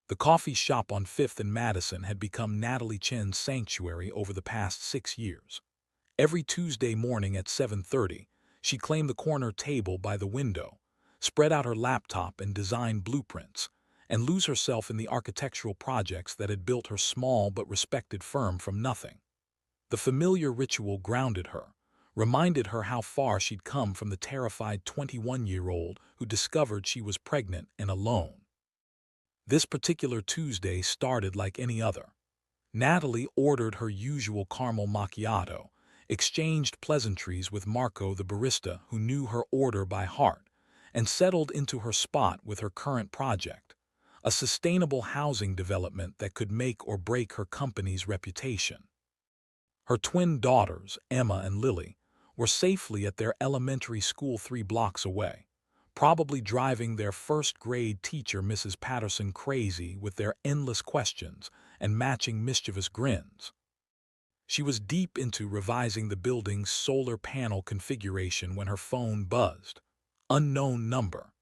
The coffee shop on 5th and Madison had become Natalie Chen's sanctuary over the past 6 years. Every Tuesday morning at 7:30, she claimed the corner table by the window, spread out her laptop and design blueprints, and lose herself in the architectural projects that had built her small but respected firm from nothing. The familiar ritual grounded her, reminded her how far she'd come from the terrified 21-year-old who discovered she was pregnant and alone. This particular Tuesday started like any other. Natalie ordered her usual caramel macchiato, exchanged pleasantries with Marco the barista who knew her order by heart, and settled into her spot with her current project, a sustainable housing development that could make or break her company's reputation. Her twin daughters, Emma and Lily, were safely at their elementary school 3 blocks away, probably driving their first-grade teacher Mrs. Patterson crazy with their endless questions and matching mischievous grins. She was deep into revising the building's solar panel configuration when her phone buzzed. Unknown number.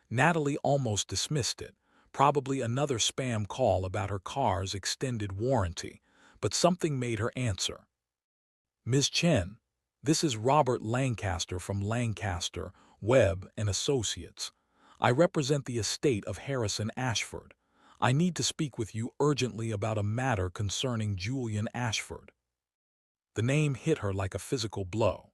Natalie almost dismissed it, probably another spam call about her car's extended warranty, but something made her answer. "Ms. Chen, this is Robert Lancaster from Lancaster, Webb and Associates. I represent the estate of Harrison Ashford. I need to speak with you urgently about a matter concerning Julian Ashford." The name hit her like a physical blow.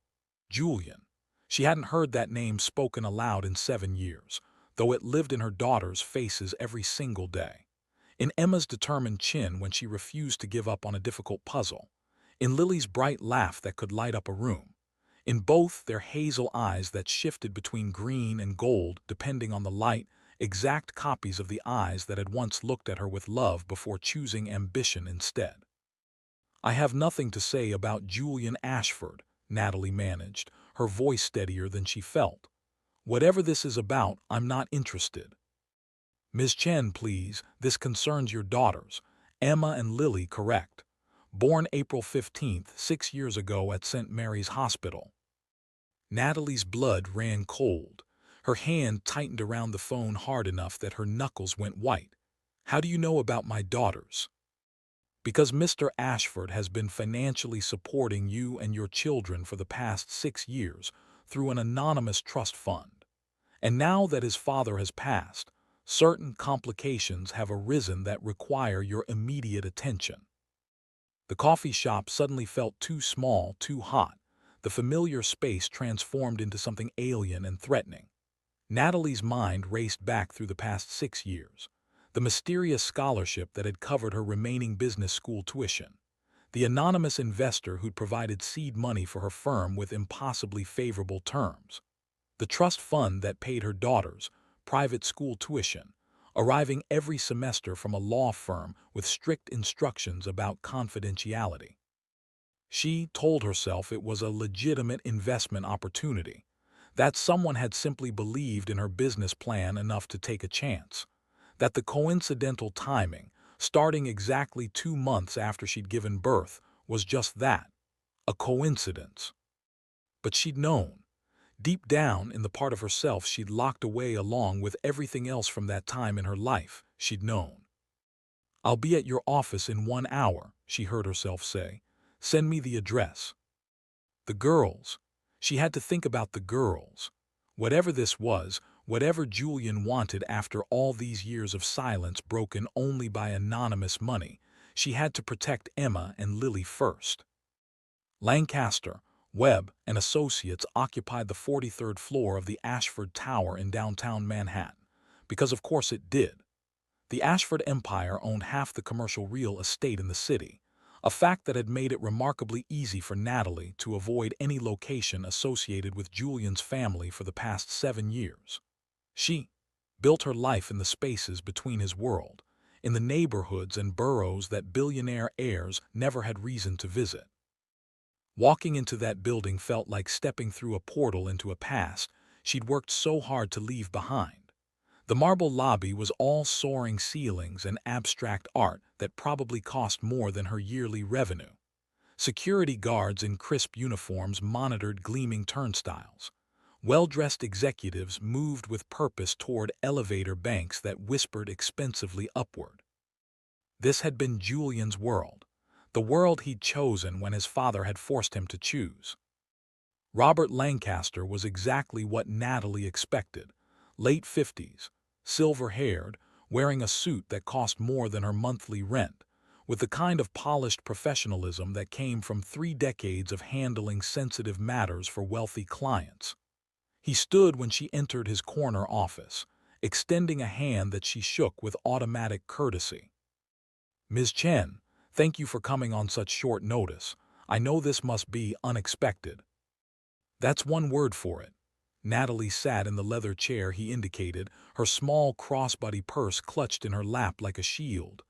Julian. She hadn't heard that name spoken aloud in 7 years, though it lived in her daughters' faces every single day. In Emma's determined chin when she refused to give up on a difficult puzzle. In Lily's bright laugh that could light up a room. In both their hazel eyes that shifted between green and gold depending on the light, exact copies of the eyes that had once looked at her with love before choosing ambition instead. "I have nothing to say about Julian Ashford," Natalie managed, her voice steadier than she felt. "Whatever this is about, I'm not interested." "Ms. Chen, please, this concerns your daughters, Emma and Lily, correct? Born April 15th, 6 years ago at St. Mary's Hospital." Natalie's blood ran cold. Her hand tightened around the phone hard enough that her knuckles went white. "How do you know about my daughters?" "Because Mr. Ashford has been financially supporting you and your children for the past 6 years through an anonymous trust fund. And now that his father has passed, certain complications have arisen that require your immediate attention." The coffee shop suddenly felt too small, too hot. The familiar space transformed into something alien and threatening. Natalie's mind raced back through the past 6 years. The mysterious scholarship that had covered her remaining business school tuition. The anonymous investor who'd provided seed money for her firm with impossibly favorable terms. The trust fund that paid her daughters private school tuition, arriving every semester from a law firm with strict instructions about confidentiality. She told herself it was a legitimate investment opportunity, that someone had simply believed in her business plan enough to take a chance, that the coincidental timing, starting exactly 2 months after she'd given birth, was just that, a coincidence. But she'd known. Deep down in the part of herself she'd locked away along with everything else from that time in her life, she'd known. "I'll be at your office in 1 hour," she heard herself say. "Send me the address." The girls. She had to think about the girls. Whatever this was, whatever Julian wanted after all these years of silence broken only by anonymous money, she had to protect Emma and Lily first. Lancaster, Webb and Associates occupied the 43rd floor of the Ashford Tower in downtown Manhattan, because of course it did. The Ashford empire owned half the commercial real estate in the city, a fact that had made it remarkably easy for Natalie to avoid any location associated with Julian's family for the past 7 years. She built her life in the spaces between his world, in the neighborhoods and boroughs that billionaire heirs never had reason to visit. Walking into that building felt like stepping through a portal into a past she'd worked so hard to leave behind. The marble lobby was all soaring ceilings and abstract art that probably cost more than her yearly revenue. Security guards in crisp uniforms monitored gleaming turnstiles. Well-dressed executives moved with purpose toward elevator banks that whispered expensively upward. This had been Julian's world, the world he'd chosen when his father had forced him to choose. Robert Lancaster was exactly what Natalie expected, late 50s, silver-haired, wearing a suit that cost more than her monthly rent, with the kind of polished professionalism that came from 3 decades of handling sensitive matters for wealthy clients. He stood when she entered his corner office, extending a hand that she shook with automatic courtesy. "Ms. Chen, thank you for coming on such short notice. I know this must be unexpected." That's one word for it. Natalie sat in the leather chair he indicated, her small crossbody purse clutched in her lap like a shield.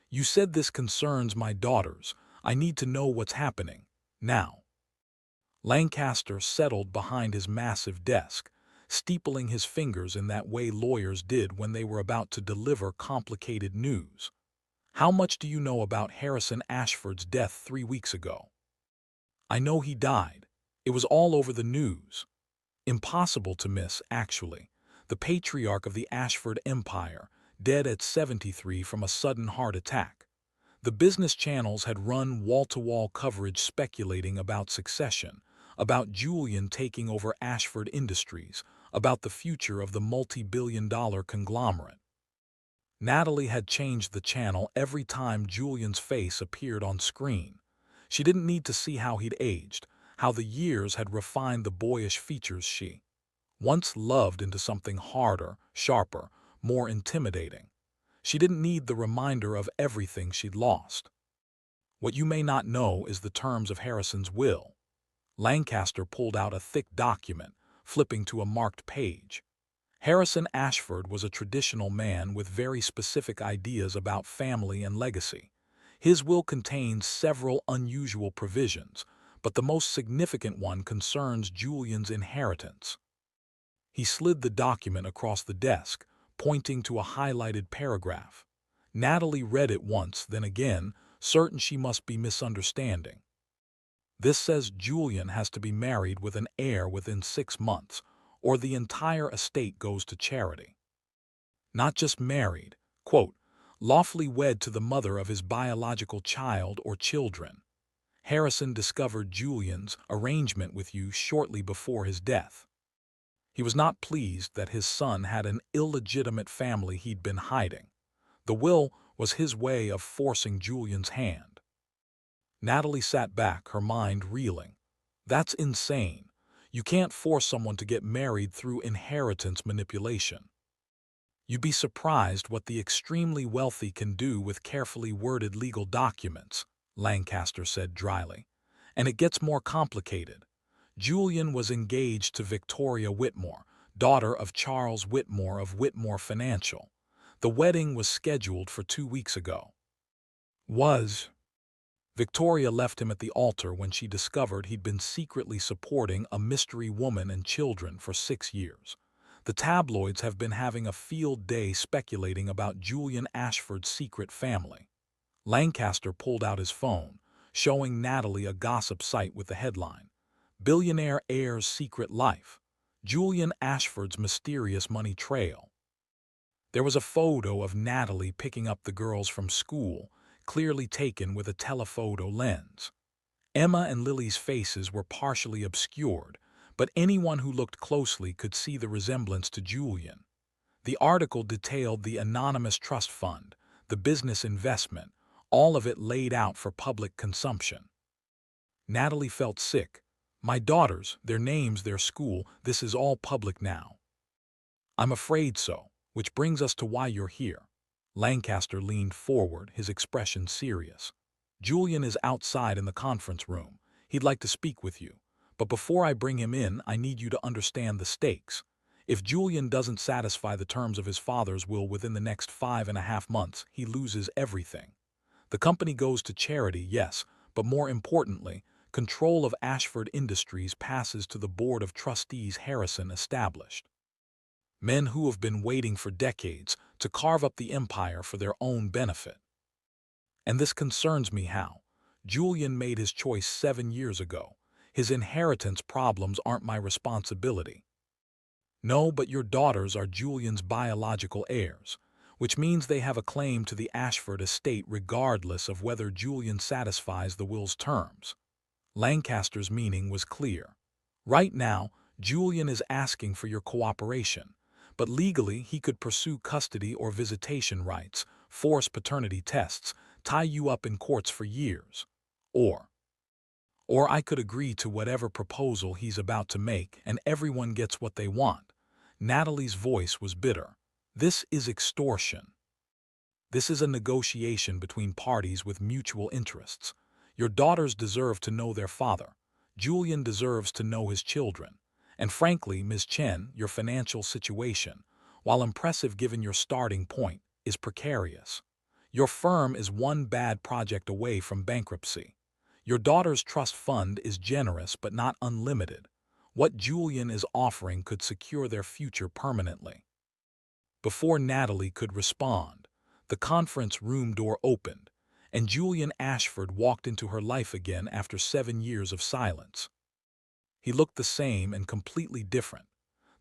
"You said this concerns my daughters. I need to know what's happening. Now." Lancaster settled behind his massive desk, steepling his fingers in that way lawyers did when they were about to deliver complicated news. "How much do you know about Harrison Ashford's death 3 weeks ago?" "I know he died. It was all over the news." Impossible to miss, actually. The patriarch of the Ashford empire, dead at 73 from a sudden heart attack. The business channels had run wall-to-wall coverage speculating about succession, about Julian taking over Ashford Industries, about the future of the multi-billion-dollar conglomerate. Natalie had changed the channel every time Julian's face appeared on screen. She didn't need to see how he'd aged, how the years had refined the boyish features she once loved into something harder, sharper, more intimidating. She didn't need the reminder of everything she'd lost. "What you may not know is the terms of Harrison's will." Lancaster pulled out a thick document, flipping to a marked page. Harrison Ashford was a traditional man with very specific ideas about family and legacy. His will contains several unusual provisions, but the most significant one concerns Julian's inheritance. He slid the document across the desk, pointing to a highlighted paragraph. Natalie read it once, then again, certain she must be misunderstanding. "This says Julian has to be married with an heir within 6 months, or the entire estate goes to charity. Not just married, quote, lawfully wed to the mother of his biological child or children. Harrison discovered Julian's arrangement with you shortly before his death. He was not pleased that his son had an illegitimate family he'd been hiding. The will was his way of forcing Julian's hand." Natalie sat back, her mind reeling. That's insane. You can't force someone to get married through inheritance manipulation. "You'd be surprised what the extremely wealthy can do with carefully worded legal documents," Lancaster said dryly. "And it gets more complicated. Julian was engaged to Victoria Whitmore, daughter of Charles Whitmore of Whitmore Financial. The wedding was scheduled for 2 weeks ago. Victoria left him at the altar when she discovered he'd been secretly supporting a mystery woman and children for 6 years. The tabloids have been having a field day speculating about Julian Ashford's secret family." Lancaster pulled out his phone, showing Natalie a gossip site with the headline, "Billionaire Heir's Secret Life. Julian Ashford's Mysterious Money Trail." There was a photo of Natalie picking up the girls from school, clearly taken with a telephoto lens. Emma and Lily's faces were partially obscured, but anyone who looked closely could see the resemblance to Julian. The article detailed the anonymous trust fund, the business investment, all of it laid out for public consumption. Natalie felt sick. "My daughters, their names, their school, this is all public now." "I'm afraid so, which brings us to why you're here." Lancaster leaned forward, his expression serious. "Julian is outside in the conference room. He'd like to speak with you. But before I bring him in, I need you to understand the stakes. If Julian doesn't satisfy the terms of his father's will within the next 5.5 months, he loses everything. The company goes to charity, yes, but more importantly, control of Ashford Industries passes to the board of trustees Harrison established. Men who have been waiting for decades to carve up the empire for their own benefit. And this concerns me how. Julian made his choice 7 years ago. His inheritance problems aren't my responsibility." "No, but your daughters are Julian's biological heirs. which means they have a claim to the Ashford estate regardless of whether Julian satisfies the will's terms. Lancaster's meaning was clear. Right now, Julian is asking for your cooperation, but legally he could pursue custody or visitation rights, force paternity tests, tie you up in courts for years. Or I could agree to whatever proposal he's about to make and everyone gets what they want. Natalie's voice was bitter. This is extortion. This is a negotiation between parties with mutual interests. Your daughters deserve to know their father. Julian deserves to know his children. And frankly, Ms. Chen, your financial situation, while impressive given your starting point, is precarious. Your firm is one bad project away from bankruptcy. Your daughter's trust fund is generous but not unlimited. What Julian is offering could secure their future permanently. Before Natalie could respond, the conference room door opened, and Julian Ashford walked into her life again after 7 years of silence. He looked the same and completely different.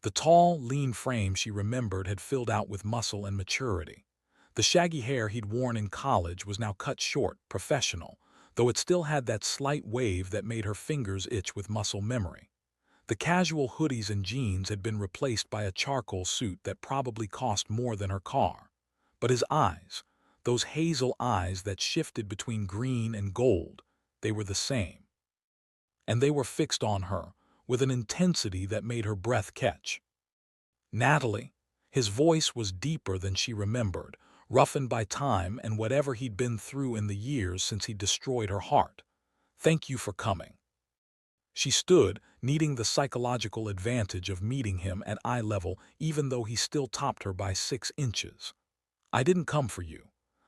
The tall, lean frame she remembered had filled out with muscle and maturity. The shaggy hair he'd worn in college was now cut short, professional, though it still had that slight wave that made her fingers itch with muscle memory. The casual hoodies and jeans had been replaced by a charcoal suit that probably cost more than her car. But his eyes, those hazel eyes that shifted between green and gold, they were the same. And they were fixed on her, with an intensity that made her breath catch. Natalie, his voice was deeper than she remembered, roughened by time and whatever he'd been through in the years since he destroyed her heart. Thank you for coming. She stood, needing the psychological advantage of meeting him at eye level even though he still topped her by 6 inches. I didn't come for you.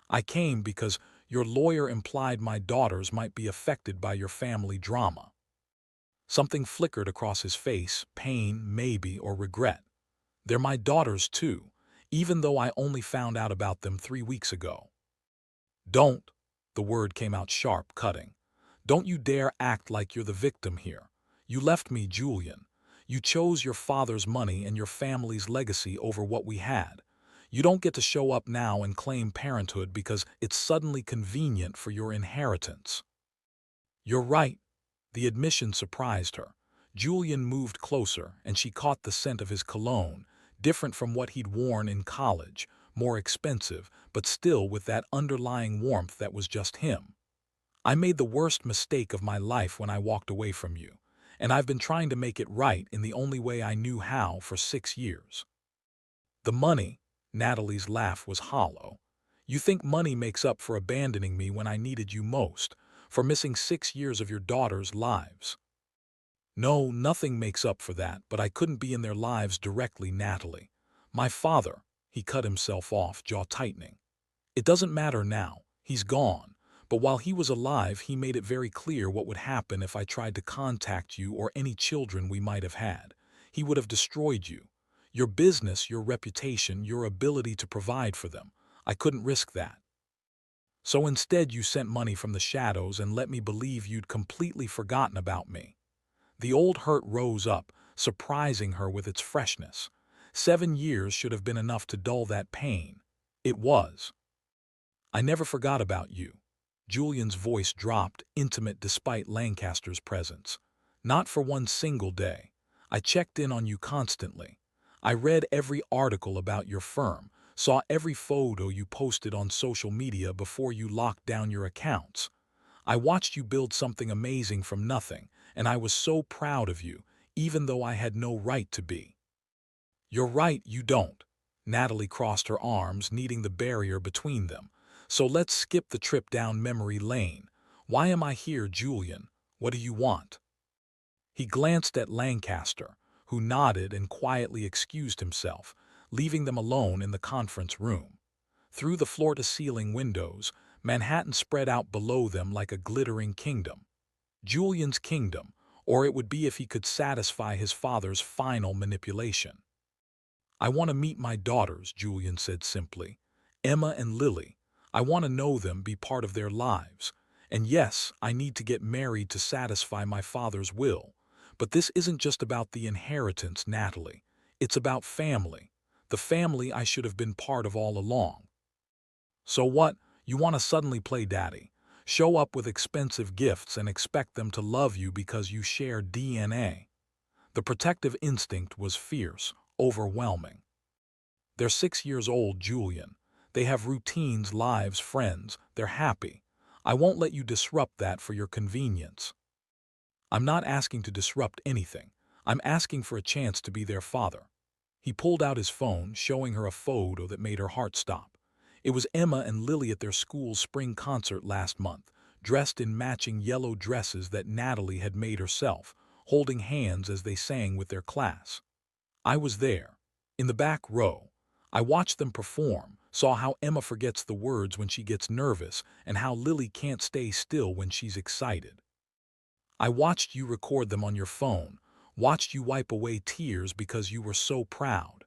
I came because your lawyer implied my daughters might be affected by your family drama. Something flickered across his face, pain, maybe, or regret. They're my daughters too, even though I only found out about them 3 weeks ago. Don't, the word came out sharp, cutting. Don't you dare act like you're the victim here. You left me, Julian. You chose your father's money and your family's legacy over what we had. You don't get to show up now and claim parenthood because it's suddenly convenient for your inheritance. You're right. The admission surprised her. Julian moved closer, and she caught the scent of his cologne, different from what he'd worn in college, more expensive, but still with that underlying warmth that was just him. I made the worst mistake of my life when I walked away from you, and I've been trying to make it right in the only way I knew how for 6 years. The money, Natalie's laugh was hollow. You think money makes up for abandoning me when I needed you most, for missing 6 years of your daughters' lives. No, nothing makes up for that, but I couldn't be in their lives directly, Natalie. My father, he cut himself off, jaw tightening. It doesn't matter now, he's gone. But while he was alive, he made it very clear what would happen if I tried to contact you or any children we might have had. He would have destroyed you. Your business, your reputation, your ability to provide for them. I couldn't risk that. So instead you sent money from the shadows and let me believe you'd completely forgotten about me. The old hurt rose up, surprising her with its freshness. 7 years should have been enough to dull that pain. It was. I never forgot about you. Julian's voice dropped, intimate despite Lancaster's presence. Not for one single day. I checked in on you constantly. I read every article about your firm, saw every photo you posted on social media before you locked down your accounts. I watched you build something amazing from nothing, and I was so proud of you, even though I had no right to be. You're right, you don't. Natalie crossed her arms, needing the barrier between them. So let's skip the trip down memory lane. Why am I here, Julian? What do you want? He glanced at Lancaster, who nodded and quietly excused himself, leaving them alone in the conference room. Through the floor-to-ceiling windows, Manhattan spread out below them like a glittering kingdom. Julian's kingdom, or it would be if he could satisfy his father's final manipulation. I want to meet my daughters, Julian said simply. Emma and Lily. I want to know them, be part of their lives. And yes, I need to get married to satisfy my father's will. But this isn't just about the inheritance, Natalie. It's about family. The family I should have been part of all along. So what? You want to suddenly play daddy? Show up with expensive gifts and expect them to love you because you share DNA. The protective instinct was fierce, overwhelming. They're 6 years old, Julian. They have routines, lives, friends. They're happy. I won't let you disrupt that for your convenience. I'm not asking to disrupt anything. I'm asking for a chance to be their father. He pulled out his phone, showing her a photo that made her heart stop. It was Emma and Lily at their school's spring concert last month, dressed in matching yellow dresses that Natalie had made herself, holding hands as they sang with their class. I was there, in the back row. I watched them perform, saw how Emma forgets the words when she gets nervous and how Lily can't stay still when she's excited. I watched you record them on your phone, watched you wipe away tears because you were so proud.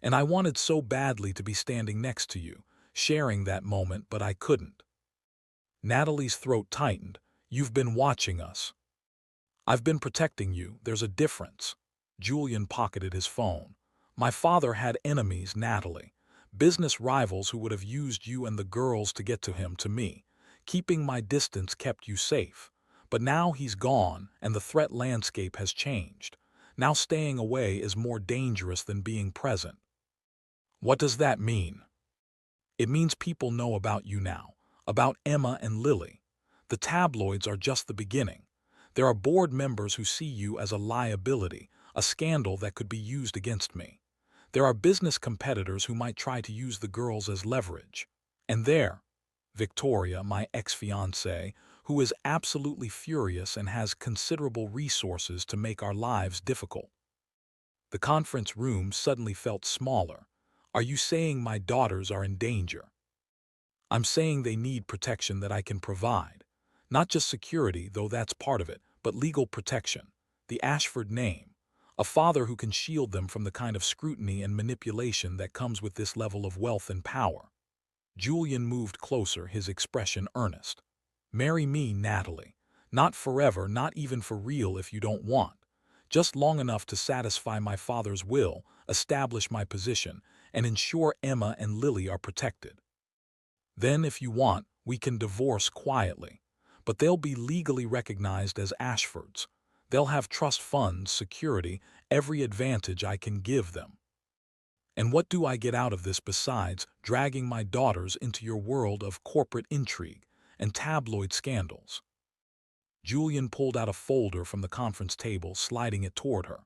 And I wanted so badly to be standing next to you, sharing that moment, but I couldn't. Natalie's throat tightened. You've been watching us. I've been protecting you. There's a difference. Julian pocketed his phone. My father had enemies, Natalie. Business rivals who would have used you and the girls to get to him, to me. Keeping my distance kept you safe. But now he's gone, and the threat landscape has changed. Now staying away is more dangerous than being present. What does that mean? It means people know about you now, about Emma and Lily. The tabloids are just the beginning. There are board members who see you as a liability, a scandal that could be used against me. There are business competitors who might try to use the girls as leverage. And there, Victoria, my ex-fiancée, who is absolutely furious and has considerable resources to make our lives difficult. The conference room suddenly felt smaller. Are you saying my daughters are in danger? I'm saying they need protection that I can provide. Not just security, though that's part of it, but legal protection. The Ashford name. A father who can shield them from the kind of scrutiny and manipulation that comes with this level of wealth and power. Julian moved closer, his expression earnest. Marry me, Natalie. Not forever, not even for real if you don't want. Just long enough to satisfy my father's will, establish my position, and ensure Emma and Lily are protected. Then, if you want, we can divorce quietly. But they'll be legally recognized as Ashfords. They'll have trust funds, security, every advantage I can give them. And what do I get out of this besides dragging my daughters into your world of corporate intrigue and tabloid scandals? Julian pulled out a folder from the conference table, sliding it toward her.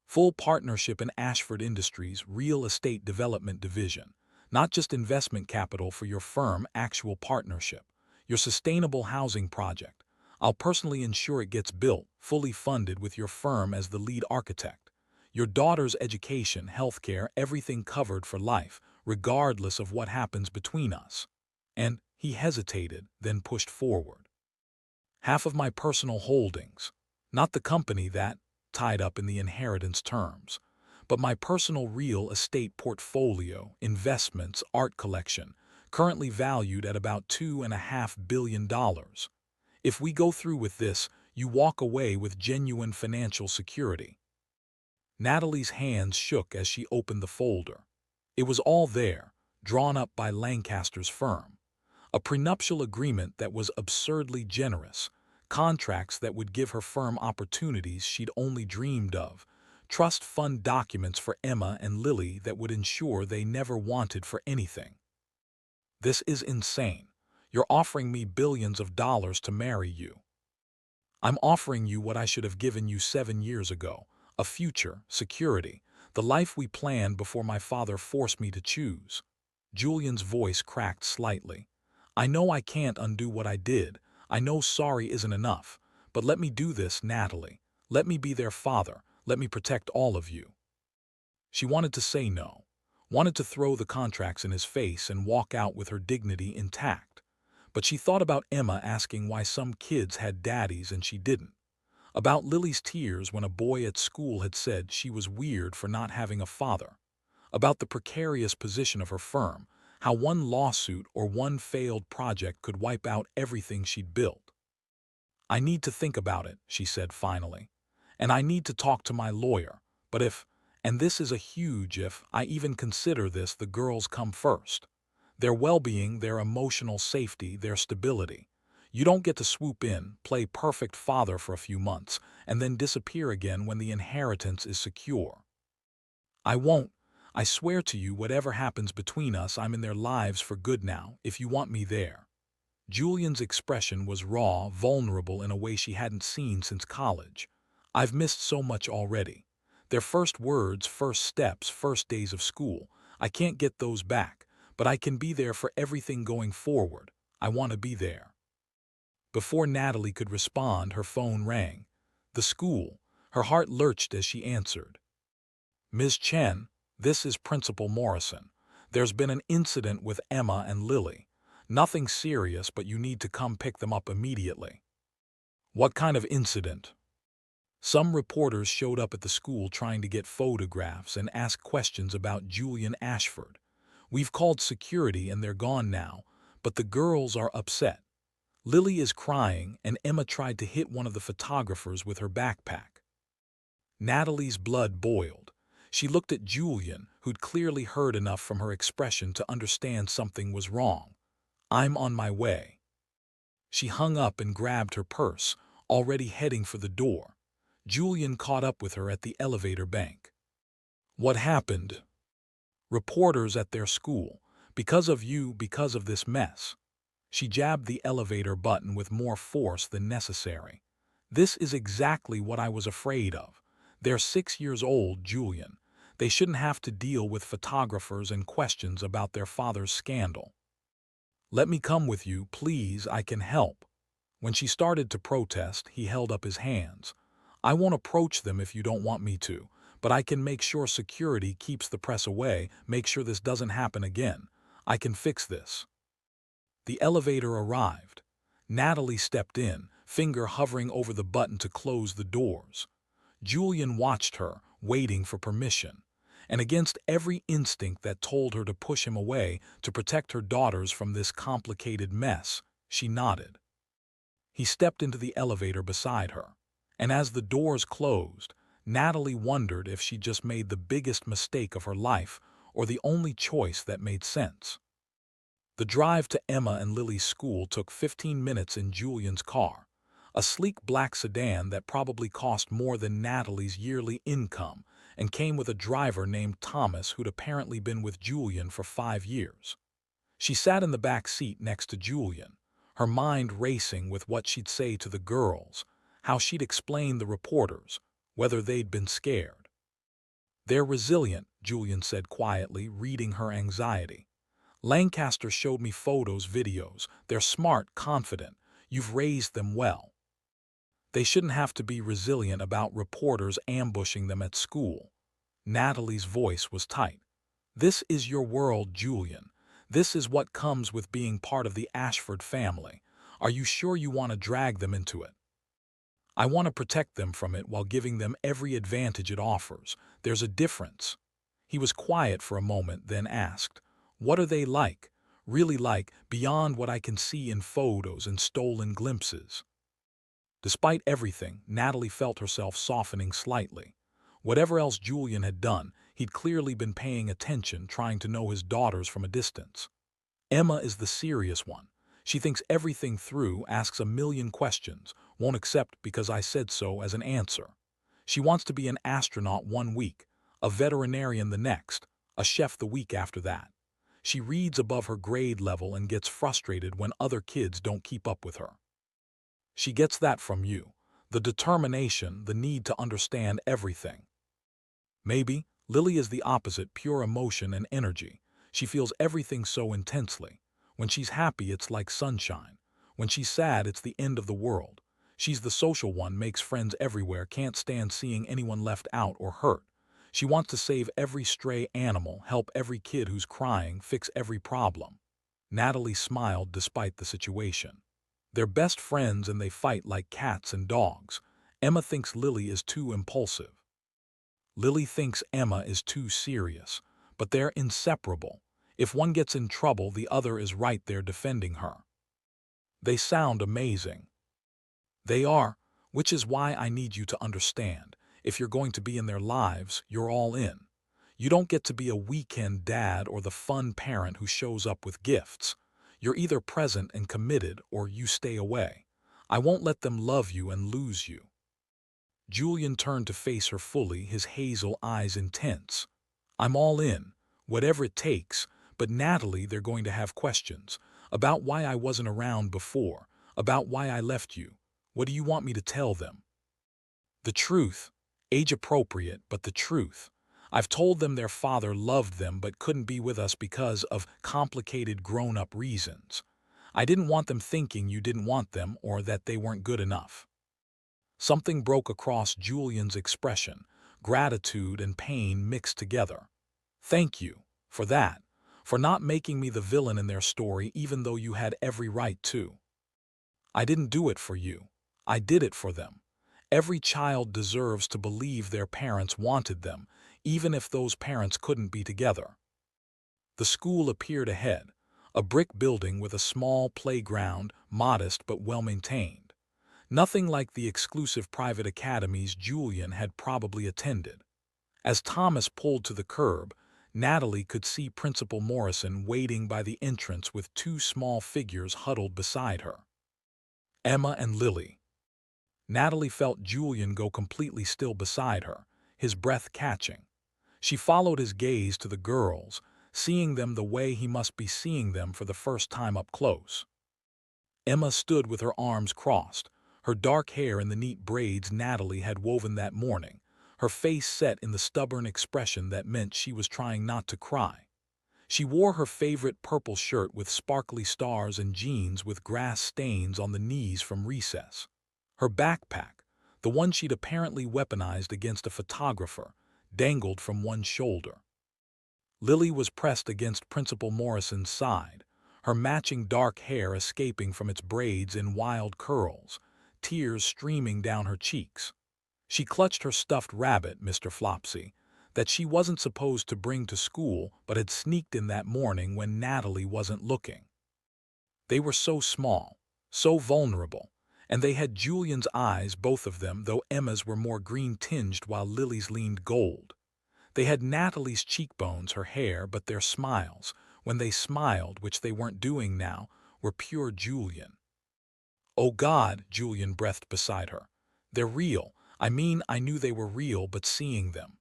Full partnership in Ashford Industries Real Estate Development Division. Not just investment capital for your firm, actual partnership. Your sustainable housing project. I'll personally ensure it gets built, fully funded with your firm as the lead architect. Your daughter's education, healthcare, everything covered for life, regardless of what happens between us. And he hesitated, then pushed forward. Half of my personal holdings. Not the company that, tied up in the inheritance terms, but my personal real estate portfolio, investments, art collection, currently valued at about $2.5 billion. If we go through with this, you walk away with genuine financial security. Natalie's hands shook as she opened the folder. It was all there, drawn up by Lancaster's firm. A prenuptial agreement that was absurdly generous, contracts that would give her firm opportunities she'd only dreamed of, trust fund documents for Emma and Lily that would ensure they never wanted for anything. This is insane. You're offering me billions of dollars to marry you. I'm offering you what I should have given you 7 years ago, a future, security, the life we planned before my father forced me to choose. Julian's voice cracked slightly. I know I can't undo what I did. I know sorry isn't enough. But let me do this, Natalie. Let me be their father. Let me protect all of you. She wanted to say no, wanted to throw the contracts in his face and walk out with her dignity intact. But she thought about Emma asking why some kids had daddies and she didn't. About Lily's tears when a boy at school had said she was weird for not having a father. About the precarious position of her firm, how one lawsuit or one failed project could wipe out everything she'd built. I need to think about it, she said finally. And I need to talk to my lawyer. But if, And this is a huge if. I even consider this the girls come first. Their well-being, their emotional safety, their stability. You don't get to swoop in, play perfect father for a few months, and then disappear again when the inheritance is secure. I won't. I swear to you, whatever happens between us, I'm in their lives for good now, if you want me there. Julian's expression was raw, vulnerable in a way she hadn't seen since college. I've missed so much already. Their first words, first steps, first days of school. I can't get those back, but I can be there for everything going forward. I want to be there. Before Natalie could respond, her phone rang. The school. Her heart lurched as she answered. Ms. Chen, this is Principal Morrison. There's been an incident with Emma and Lily. Nothing serious, but you need to come pick them up immediately. What kind of incident? Some reporters showed up at the school trying to get photographs and ask questions about Julian Ashford. We've called security and they're gone now, but the girls are upset. Lily is crying and Emma tried to hit one of the photographers with her backpack. Natalie's blood boiled. She looked at Julian, who'd clearly heard enough from her expression to understand something was wrong. I'm on my way. She hung up and grabbed her purse, already heading for the door. Julian caught up with her at the elevator bank. What happened? Reporters at their school. Because of you, because of this mess. She jabbed the elevator button with more force than necessary. This is exactly what I was afraid of. They're 6 years old, Julian. They shouldn't have to deal with photographers and questions about their father's scandal. Let me come with you, please, I can help. When she started to protest, he held up his hands. I won't approach them if you don't want me to, but I can make sure security keeps the press away, make sure this doesn't happen again. I can fix this. The elevator arrived. Natalie stepped in, finger hovering over the button to close the doors. Julian watched her, waiting for permission. And against every instinct that told her to push him away to protect her daughters from this complicated mess, she nodded. He stepped into the elevator beside her. And as the doors closed, Natalie wondered if she just made the biggest mistake of her life or the only choice that made sense. The drive to Emma and Lily's school took 15 minutes in Julian's car, a sleek black sedan that probably cost more than Natalie's yearly income and came with a driver named Thomas who'd apparently been with Julian for 5 years. She sat in the back seat next to Julian, her mind racing with what she'd say to the girls, how she'd explain the reporters, whether they'd been scared. They're resilient, Julian said quietly, reading her anxiety. Lancaster showed me photos, videos. They're smart, confident. You've raised them well. They shouldn't have to be resilient about reporters ambushing them at school. Natalie's voice was tight. This is your world, Julian. This is what comes with being part of the Ashford family. Are you sure you want to drag them into it? I want to protect them from it while giving them every advantage it offers. There's a difference. He was quiet for a moment, then asked, what are they like? Really like, beyond what I can see in photos and stolen glimpses? Despite everything, Natalie felt herself softening slightly. Whatever else Julian had done, he'd clearly been paying attention, trying to know his daughters from a distance. Emma is the serious one. She thinks everything through, asks a million questions, won't accept because I said so as an answer. She wants to be an astronaut 1 week, a veterinarian the next, a chef the week after that. She reads above her grade level and gets frustrated when other kids don't keep up with her. She gets that from you, the determination, the need to understand everything. Maybe Lily is the opposite, pure emotion and energy. She feels everything so intensely. When she's happy, it's like sunshine. When she's sad, it's the end of the world. She's the social one, makes friends everywhere, can't stand seeing anyone left out or hurt. She wants to save every stray animal, help every kid who's crying, fix every problem. Natalie smiled despite the situation. They're best friends and they fight like cats and dogs. Emma thinks Lily is too impulsive. Lily thinks Emma is too serious, but they're inseparable. If one gets in trouble, the other is right there defending her. They sound amazing. They are, which is why I need you to understand. If you're going to be in their lives, you're all in. You don't get to be a weekend dad or the fun parent who shows up with gifts. You're either present and committed or you stay away. I won't let them love you and lose you." Julian turned to face her fully, his hazel eyes intense. "I'm all in, whatever it takes, but Natalie, they're going to have questions. About why I wasn't around before, about why I left you. What do you want me to tell them?" "The truth. Age appropriate, but the truth. I've told them their father loved them but couldn't be with us because of complicated grown-up reasons. I didn't want them thinking you didn't want them or that they weren't good enough." Something broke across Julian's expression, gratitude and pain mixed together. "Thank you for that, for not making me the villain in their story even though you had every right to. I didn't do it for you. I did it for them. Every child deserves to believe their parents wanted them, even if those parents couldn't be together." The school appeared ahead, a brick building with a small playground, modest but well-maintained. Nothing like the exclusive private academies Julian had probably attended. As Thomas pulled to the curb, Natalie could see Principal Morrison waiting by the entrance with two small figures huddled beside her. Emma and Lily. Natalie felt Julian go completely still beside her, his breath catching. She followed his gaze to the girls, seeing them the way he must be seeing them for the first time up close. Emma stood with her arms crossed, her dark hair in the neat braids Natalie had woven that morning, her face set in the stubborn expression that meant she was trying not to cry. She wore her favorite purple shirt with sparkly stars and jeans with grass stains on the knees from recess. Her backpack, the one she'd apparently weaponized against a photographer, dangled from one shoulder. Lily was pressed against Principal Morrison's side, her matching dark hair escaping from its braids in wild curls, tears streaming down her cheeks. She clutched her stuffed rabbit, Mr. Flopsy, that she wasn't supposed to bring to school but had sneaked in that morning when Natalie wasn't looking. They were so small, so vulnerable, and they had Julian's eyes, both of them, though Emma's were more green-tinged while Lily's leaned gold. They had Natalie's cheekbones, her hair, but their smiles, when they smiled, which they weren't doing now, were pure Julian. "Oh God," Julian breathed beside her. "They're real. I mean, I knew they were real, but seeing them."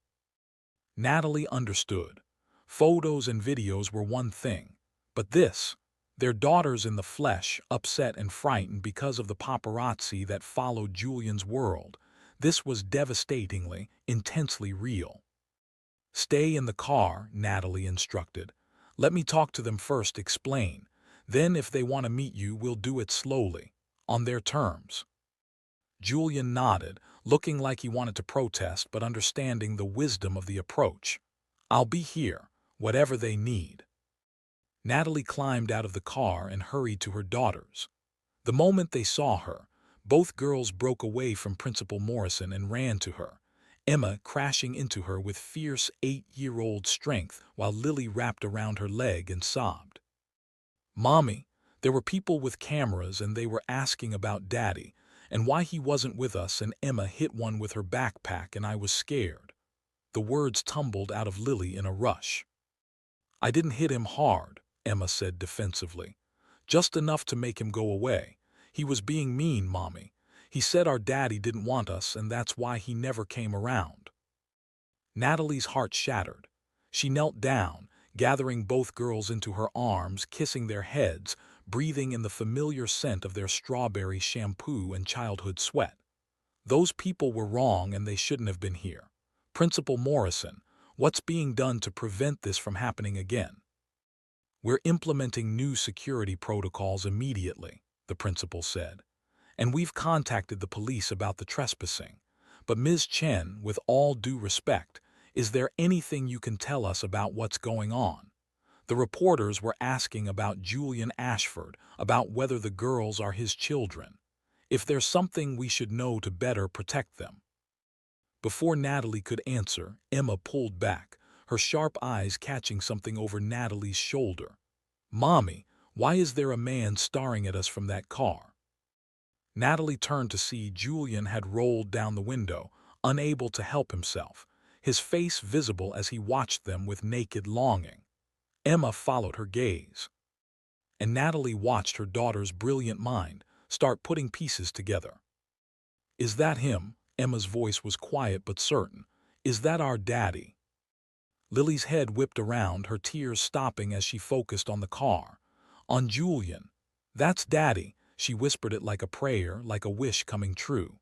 Natalie understood. Photos and videos were one thing, but this, their daughters in the flesh, upset and frightened because of the paparazzi that followed Julian's world, this was devastatingly, intensely real. "Stay in the car," Natalie instructed. "Let me talk to them first, explain. Then if they want to meet you, we'll do it slowly, on their terms." Julian nodded, looking like he wanted to protest but understanding the wisdom of the approach. "I'll be here, whatever they need." Natalie climbed out of the car and hurried to her daughters. The moment they saw her, both girls broke away from Principal Morrison and ran to her, Emma crashing into her with fierce 8-year-old strength while Lily wrapped around her leg and sobbed. "Mommy, there were people with cameras and they were asking about Daddy and why he wasn't with us, and Emma hit one with her backpack and I was scared." The words tumbled out of Lily in a rush. "I didn't hit him hard," Emma said defensively. "Just enough to make him go away. He was being mean, Mommy. He said our daddy didn't want us and that's why he never came around." Natalie's heart shattered. She knelt down, gathering both girls into her arms, kissing their heads, breathing in the familiar scent of their strawberry shampoo and childhood sweat. Those people were wrong and they shouldn't have been here. Principal Morrison, what's being done to prevent this from happening again? "We're implementing new security protocols immediately," the principal said. "And we've contacted the police about the trespassing. But Ms. Chen, with all due respect, is there anything you can tell us about what's going on? The reporters were asking about Julian Ashford, about whether the girls are his children. If there's something we should know to better protect them." Before Natalie could answer, Emma pulled back, her sharp eyes catching something over Natalie's shoulder. "Mommy, why is there a man staring at us from that car?" Natalie turned to see Julian had rolled down the window, unable to help himself, his face visible as he watched them with naked longing. Emma followed her gaze, and Natalie watched her daughter's brilliant mind start putting pieces together. "Is that him?" Emma's voice was quiet but certain. "Is that our daddy?" Lily's head whipped around, her tears stopping as she focused on the car. On Julian. "That's Daddy," she whispered it like a prayer, like a wish coming true.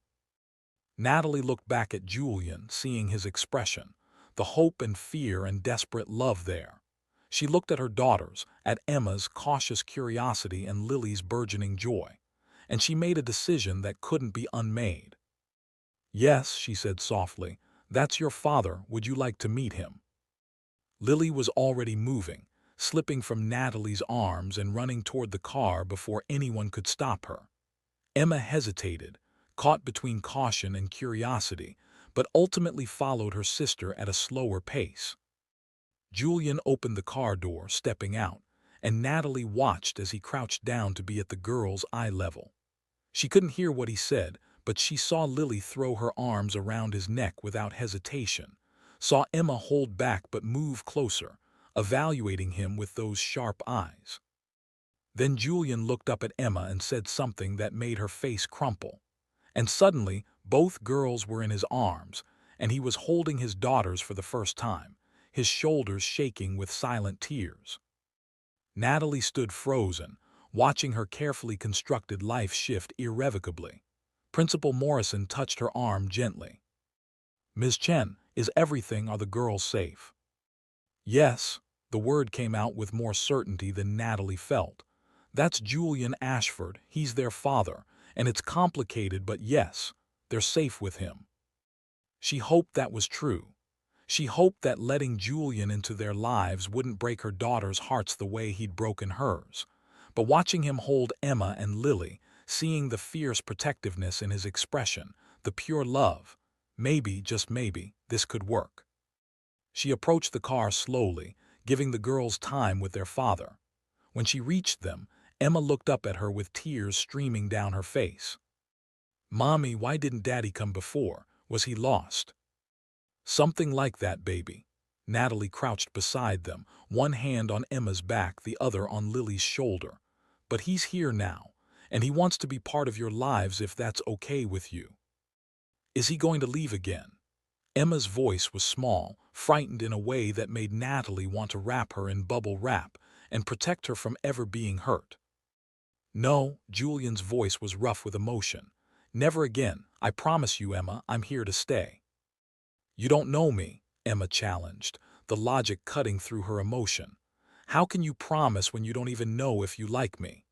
Natalie looked back at Julian, seeing his expression, the hope and fear and desperate love there. She looked at her daughters, at Emma's cautious curiosity and Lily's burgeoning joy, and she made a decision that couldn't be unmade. "Yes," she said softly, "that's your father. Would you like to meet him?" Lily was already moving, slipping from Natalie's arms and running toward the car before anyone could stop her. Emma hesitated, caught between caution and curiosity, but ultimately followed her sister at a slower pace. Julian opened the car door, stepping out, and Natalie watched as he crouched down to be at the girl's eye level. She couldn't hear what he said, but she saw Lily throw her arms around his neck without hesitation, saw Emma hold back but move closer, evaluating him with those sharp eyes. Then Julian looked up at Emma and said something that made her face crumple. And suddenly, both girls were in his arms, and he was holding his daughters for the first time, his shoulders shaking with silent tears. Natalie stood frozen, watching her carefully constructed life shift irrevocably. Principal Morrison touched her arm gently. "Ms. Chen, are the girls safe?" "Yes," the word came out with more certainty than Natalie felt. "That's Julian Ashford, he's their father, and it's complicated, but yes, they're safe with him." She hoped that was true. She hoped that letting Julian into their lives wouldn't break her daughters' hearts the way he'd broken hers. But watching him hold Emma and Lily, seeing the fierce protectiveness in his expression, the pure love, maybe, just maybe, this could work. She approached the car slowly, giving the girls time with their father. When she reached them, Emma looked up at her with tears streaming down her face. "Mommy, why didn't Daddy come before? Was he lost?" "Something like that, baby." Natalie crouched beside them, one hand on Emma's back, the other on Lily's shoulder. "But he's here now, and he wants to be part of your lives if that's okay with you." "Is he going to leave again?" Emma's voice was small, frightened in a way that made Natalie want to wrap her in bubble wrap and protect her from ever being hurt. "No," Julian's voice was rough with emotion. "Never again. I promise you, Emma, I'm here to stay." "You don't know me," Emma challenged, the logic cutting through her emotion. "How can you promise when you don't even know if you like me?"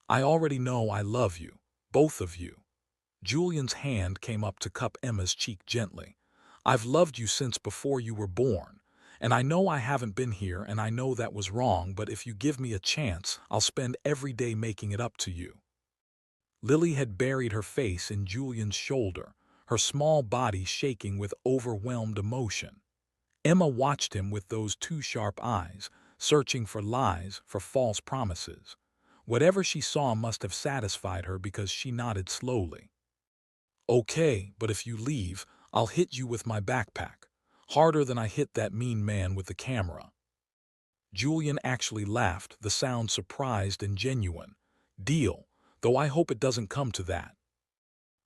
"I already know I love you, both of you." Julian's hand came up to cup Emma's cheek gently. "I've loved you since before you were born, and I know I haven't been here and I know that was wrong, but if you give me a chance, I'll spend every day making it up to you." Lily had buried her face in Julian's shoulder, her small body shaking with overwhelmed emotion. Emma watched him with those two sharp eyes, searching for lies, for false promises. Whatever she saw must have satisfied her because she nodded slowly. "Okay, but if you leave, I'll hit you with my backpack, harder than I hit that mean man with the camera." Julian actually laughed, the sound surprised and genuine. "Deal, though I hope it doesn't come to that."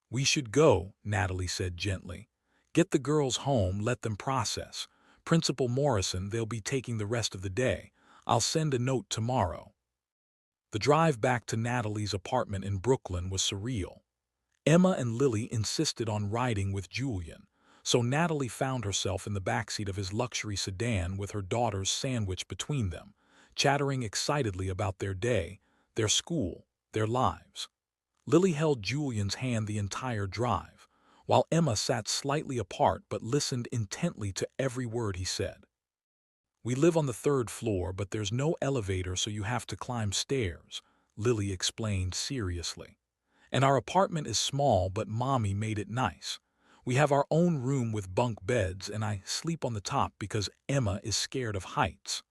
"We should go," Natalie said gently. "Get the girls home, let them process. Principal Morrison, they'll be taking the rest of the day. I'll send a note tomorrow." The drive back to Natalie's apartment in Brooklyn was surreal. Emma and Lily insisted on riding with Julian, so Natalie found herself in the backseat of his luxury sedan with her daughters sandwiched between them, chattering excitedly about their day, their school, their lives. Lily held Julian's hand the entire drive, while Emma sat slightly apart but listened intently to every word he said. "We live on the third floor, but there's no elevator, so you have to climb stairs," Lily explained seriously. "And our apartment is small, but Mommy made it nice. We have our own room with bunk beds, and I sleep on the top because Emma is scared of heights."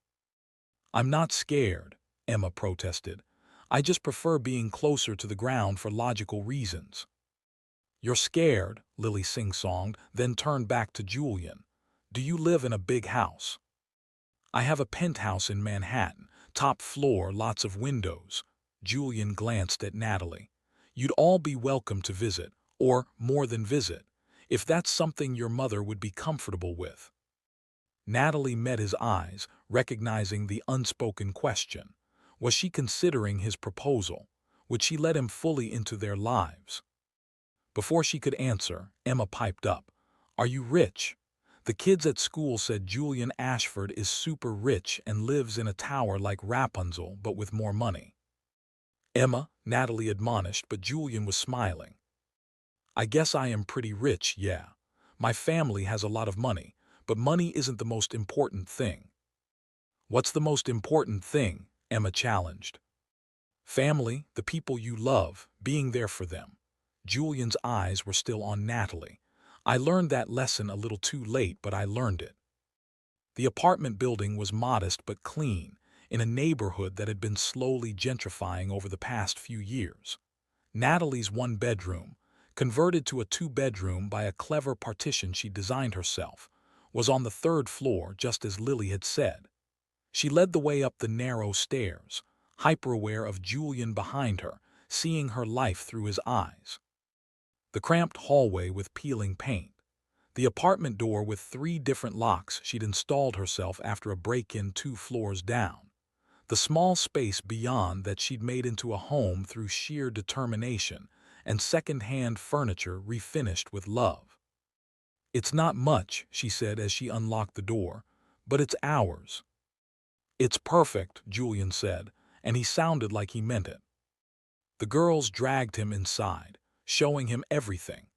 "I'm not scared," Emma protested. "I just prefer being closer to the ground for logical reasons." You're scared, Lily sing-songed, then turned back to Julian. Do you live in a big house? I have a penthouse in Manhattan, top floor, lots of windows. Julian glanced at Natalie. You'd all be welcome to visit, or more than visit, if that's something your mother would be comfortable with. Natalie met his eyes, recognizing the unspoken question. Was she considering his proposal? Would she let him fully into their lives? Before she could answer, Emma piped up. Are you rich? The kids at school said Julian Ashford is super rich and lives in a tower like Rapunzel, but with more money. Emma, Natalie admonished, but Julian was smiling. I guess I am pretty rich, yeah. My family has a lot of money, but money isn't the most important thing. What's the most important thing? Emma challenged. Family, the people you love, being there for them. Julian's eyes were still on Natalie. I learned that lesson a little too late, but I learned it. The apartment building was modest but clean, in a neighborhood that had been slowly gentrifying over the past few years. Natalie's one bedroom, converted to a two-bedroom by a clever partition she designed herself, was on the third floor, just as Lily had said. She led the way up the narrow stairs, hyper-aware of Julian behind her, seeing her life through his eyes. The cramped hallway with peeling paint, the apartment door with 3 different locks she'd installed herself after a break-in 2 floors down, the small space beyond that she'd made into a home through sheer determination, and second-hand furniture refinished with love. It's not much, she said as she unlocked the door, but it's ours. It's perfect, Julian said, and he sounded like he meant it. The girls dragged him inside, showing him everything.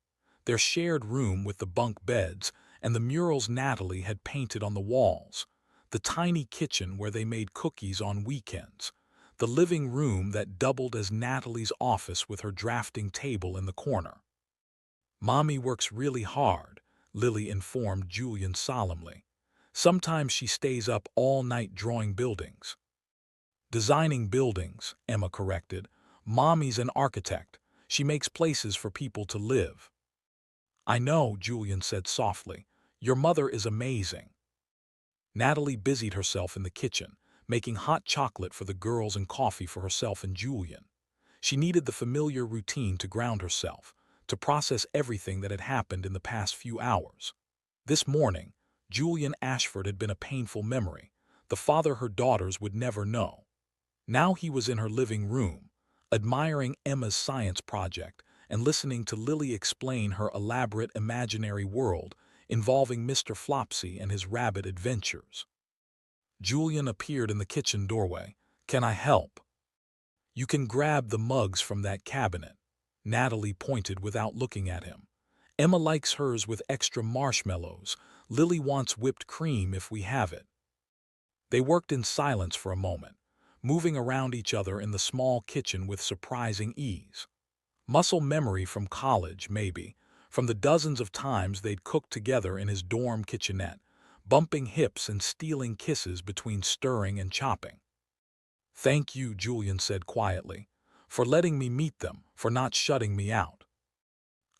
Their shared room with the bunk beds and the murals Natalie had painted on the walls, the tiny kitchen where they made cookies on weekends, the living room that doubled as Natalie's office with her drafting table in the corner. Mommy works really hard, Lily informed Julian solemnly. Sometimes she stays up all night drawing buildings. Designing buildings, Emma corrected. Mommy's an architect. She makes places for people to live. I know, Julian said softly. Your mother is amazing. Natalie busied herself in the kitchen, making hot chocolate for the girls and coffee for herself and Julian. She needed the familiar routine to ground herself, to process everything that had happened in the past few hours. This morning, Julian Ashford had been a painful memory, the father her daughters would never know. Now he was in her living room, admiring Emma's science project and listening to Lily explain her elaborate imaginary world involving Mr. Flopsy and his rabbit adventures. Julian appeared in the kitchen doorway. Can I help? You can grab the mugs from that cabinet. Natalie pointed without looking at him. Emma likes hers with extra marshmallows. Lily wants whipped cream if we have it. They worked in silence for a moment, moving around each other in the small kitchen with surprising ease. Muscle memory from college, maybe, from the dozens of times they'd cooked together in his dorm kitchenette, bumping hips and stealing kisses between stirring and chopping. Thank you, Julian said quietly, for letting me meet them, for not shutting me out.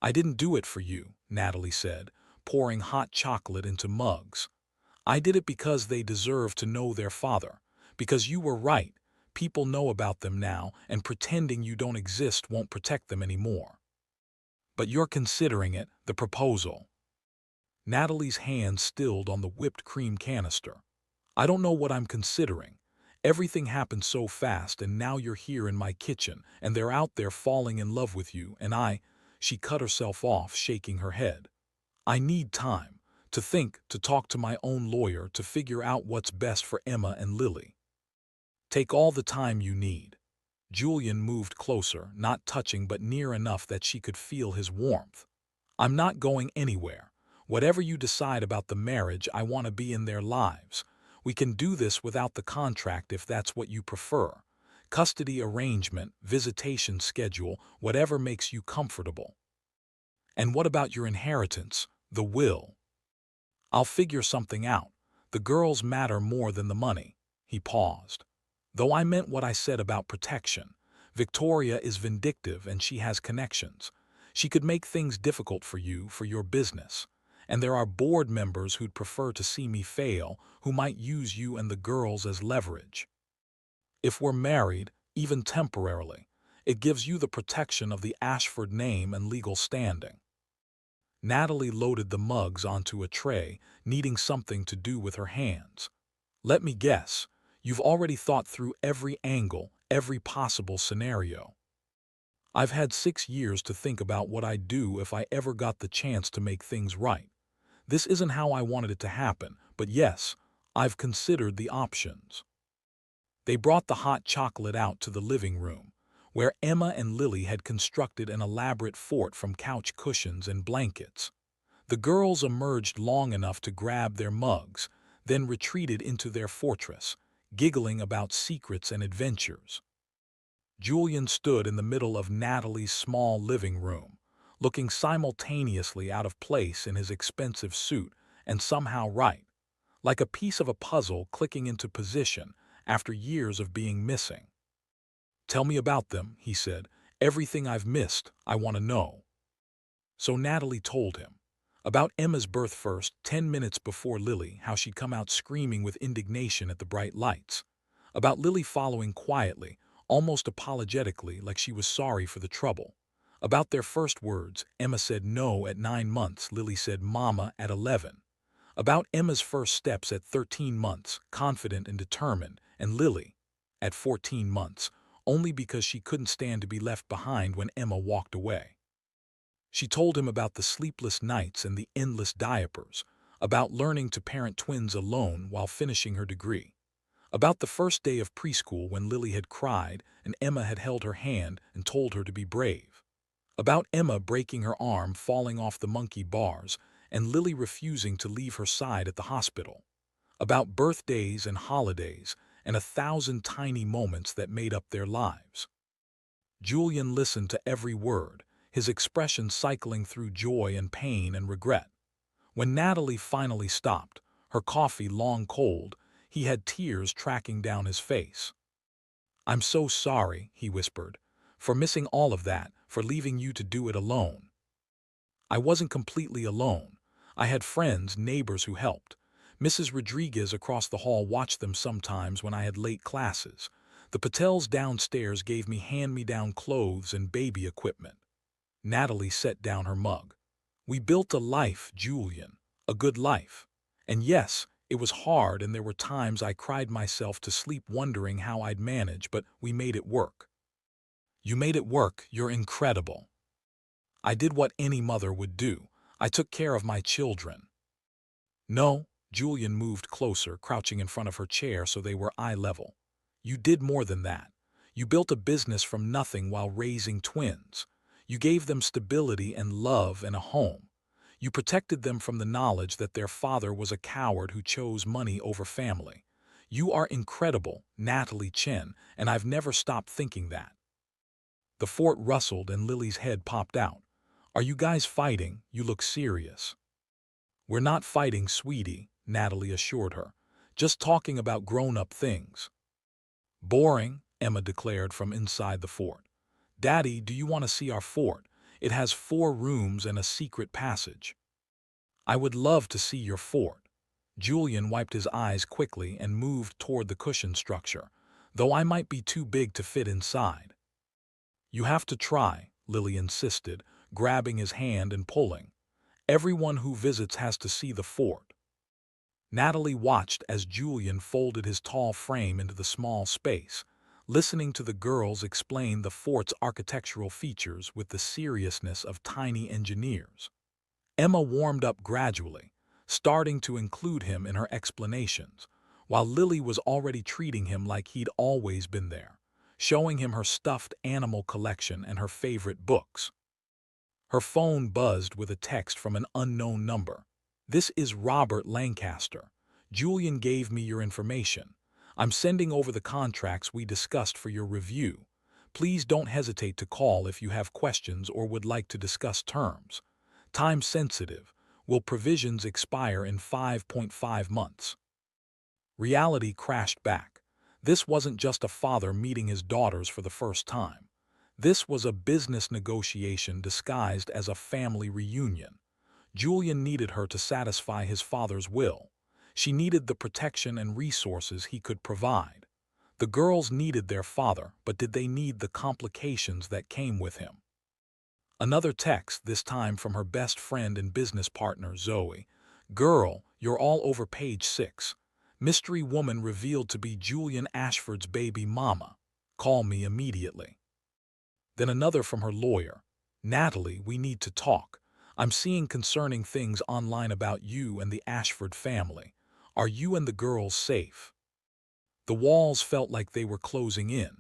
I didn't do it for you, Natalie said, pouring hot chocolate into mugs. I did it because they deserve to know their father, because you were right. People know about them now, and pretending you don't exist won't protect them anymore. But you're considering it, the proposal. Natalie's hand stilled on the whipped cream canister. I don't know what I'm considering. Everything happened so fast, and now you're here in my kitchen, and they're out there falling in love with you, and she cut herself off, shaking her head. I need time, to think, to talk to my own lawyer, to figure out what's best for Emma and Lily. Take all the time you need. Julian moved closer, not touching but near enough that she could feel his warmth. I'm not going anywhere. Whatever you decide about the marriage, I want to be in their lives. We can do this without the contract if that's what you prefer. Custody arrangement, visitation schedule, whatever makes you comfortable. And what about your inheritance, the will? I'll figure something out. The girls matter more than the money. He paused. Though I meant what I said about protection. Victoria is vindictive and she has connections. She could make things difficult for you, for your business. And there are board members who'd prefer to see me fail, who might use you and the girls as leverage. If we're married, even temporarily, it gives you the protection of the Ashford name and legal standing. Natalie loaded the mugs onto a tray, needing something to do with her hands. Let me guess, you've already thought through every angle, every possible scenario. I've had 6 years to think about what I'd do if I ever got the chance to make things right. This isn't how I wanted it to happen, but yes, I've considered the options. They brought the hot chocolate out to the living room, where Emma and Lily had constructed an elaborate fort from couch cushions and blankets. The girls emerged long enough to grab their mugs, then retreated into their fortress, giggling about secrets and adventures. Julian stood in the middle of Natalie's small living room, looking simultaneously out of place in his expensive suit and somehow right, like a piece of a puzzle clicking into position after years of being missing. "Tell me about them," he said. "Everything I've missed, I want to know." So Natalie told him. About Emma's birth first, 10 minutes before Lily, how she'd come out screaming with indignation at the bright lights. About Lily following quietly, almost apologetically, like she was sorry for the trouble. About their first words, Emma said no at 9 months, Lily said mama at 11. About Emma's first steps at 13 months, confident and determined, and Lily, at 14 months, only because she couldn't stand to be left behind when Emma walked away. She told him about the sleepless nights and the endless diapers, about learning to parent twins alone while finishing her degree, about the first day of preschool when Lily had cried and Emma had held her hand and told her to be brave, about Emma breaking her arm falling off the monkey bars and Lily refusing to leave her side at the hospital, about birthdays and holidays and 1,000 tiny moments that made up their lives. Julian listened to every word, his expression cycling through joy and pain and regret. When Natalie finally stopped, her coffee long cold, he had tears tracking down his face. "I'm so sorry," he whispered, "for missing all of that, for leaving you to do it alone." "I wasn't completely alone. I had friends, neighbors who helped. Mrs. Rodriguez across the hall watched them sometimes when I had late classes. The Patels downstairs gave me hand-me-down clothes and baby equipment." Natalie set down her mug. "We built a life, Julian, a good life. And yes, it was hard and there were times I cried myself to sleep wondering how I'd manage, but we made it work." "You made it work, you're incredible." "I did what any mother would do. I took care of my children." "No," Julian moved closer, crouching in front of her chair so they were eye level. "You did more than that. You built a business from nothing while raising twins. You gave them stability and love and a home. You protected them from the knowledge that their father was a coward who chose money over family. You are incredible, Natalie Chen, and I've never stopped thinking that." The fort rustled and Lily's head popped out. "Are you guys fighting? You look serious." "We're not fighting, sweetie," Natalie assured her. "Just talking about grown-up things." "Boring," Emma declared from inside the fort. "Daddy, do you want to see our fort? It has 4 rooms and a secret passage." "I would love to see your fort." Julian wiped his eyes quickly and moved toward the cushion structure, "though I might be too big to fit inside." "You have to try," Lily insisted, grabbing his hand and pulling. "Everyone who visits has to see the fort." Natalie watched as Julian folded his tall frame into the small space, listening to the girls explain the fort's architectural features with the seriousness of tiny engineers. Emma warmed up gradually, starting to include him in her explanations, while Lily was already treating him like he'd always been there, showing him her stuffed animal collection and her favorite books. Her phone buzzed with a text from an unknown number. "This is Robert Lancaster. Julian gave me your information. I'm sending over the contracts we discussed for your review. Please don't hesitate to call if you have questions or would like to discuss terms. Time sensitive. Will provisions expire in 5.5 months?" Reality crashed back. This wasn't just a father meeting his daughters for the first time. This was a business negotiation disguised as a family reunion. Julian needed her to satisfy his father's will. She needed the protection and resources he could provide. The girls needed their father, but did they need the complications that came with him? Another text, this time from her best friend and business partner, Zoe. Girl, you're all over page 6. Mystery woman revealed to be Julian Ashford's baby mama. Call me immediately. Then another from her lawyer. Natalie, we need to talk. I'm seeing concerning things online about you and the Ashford family. Are you and the girls safe? The walls felt like they were closing in.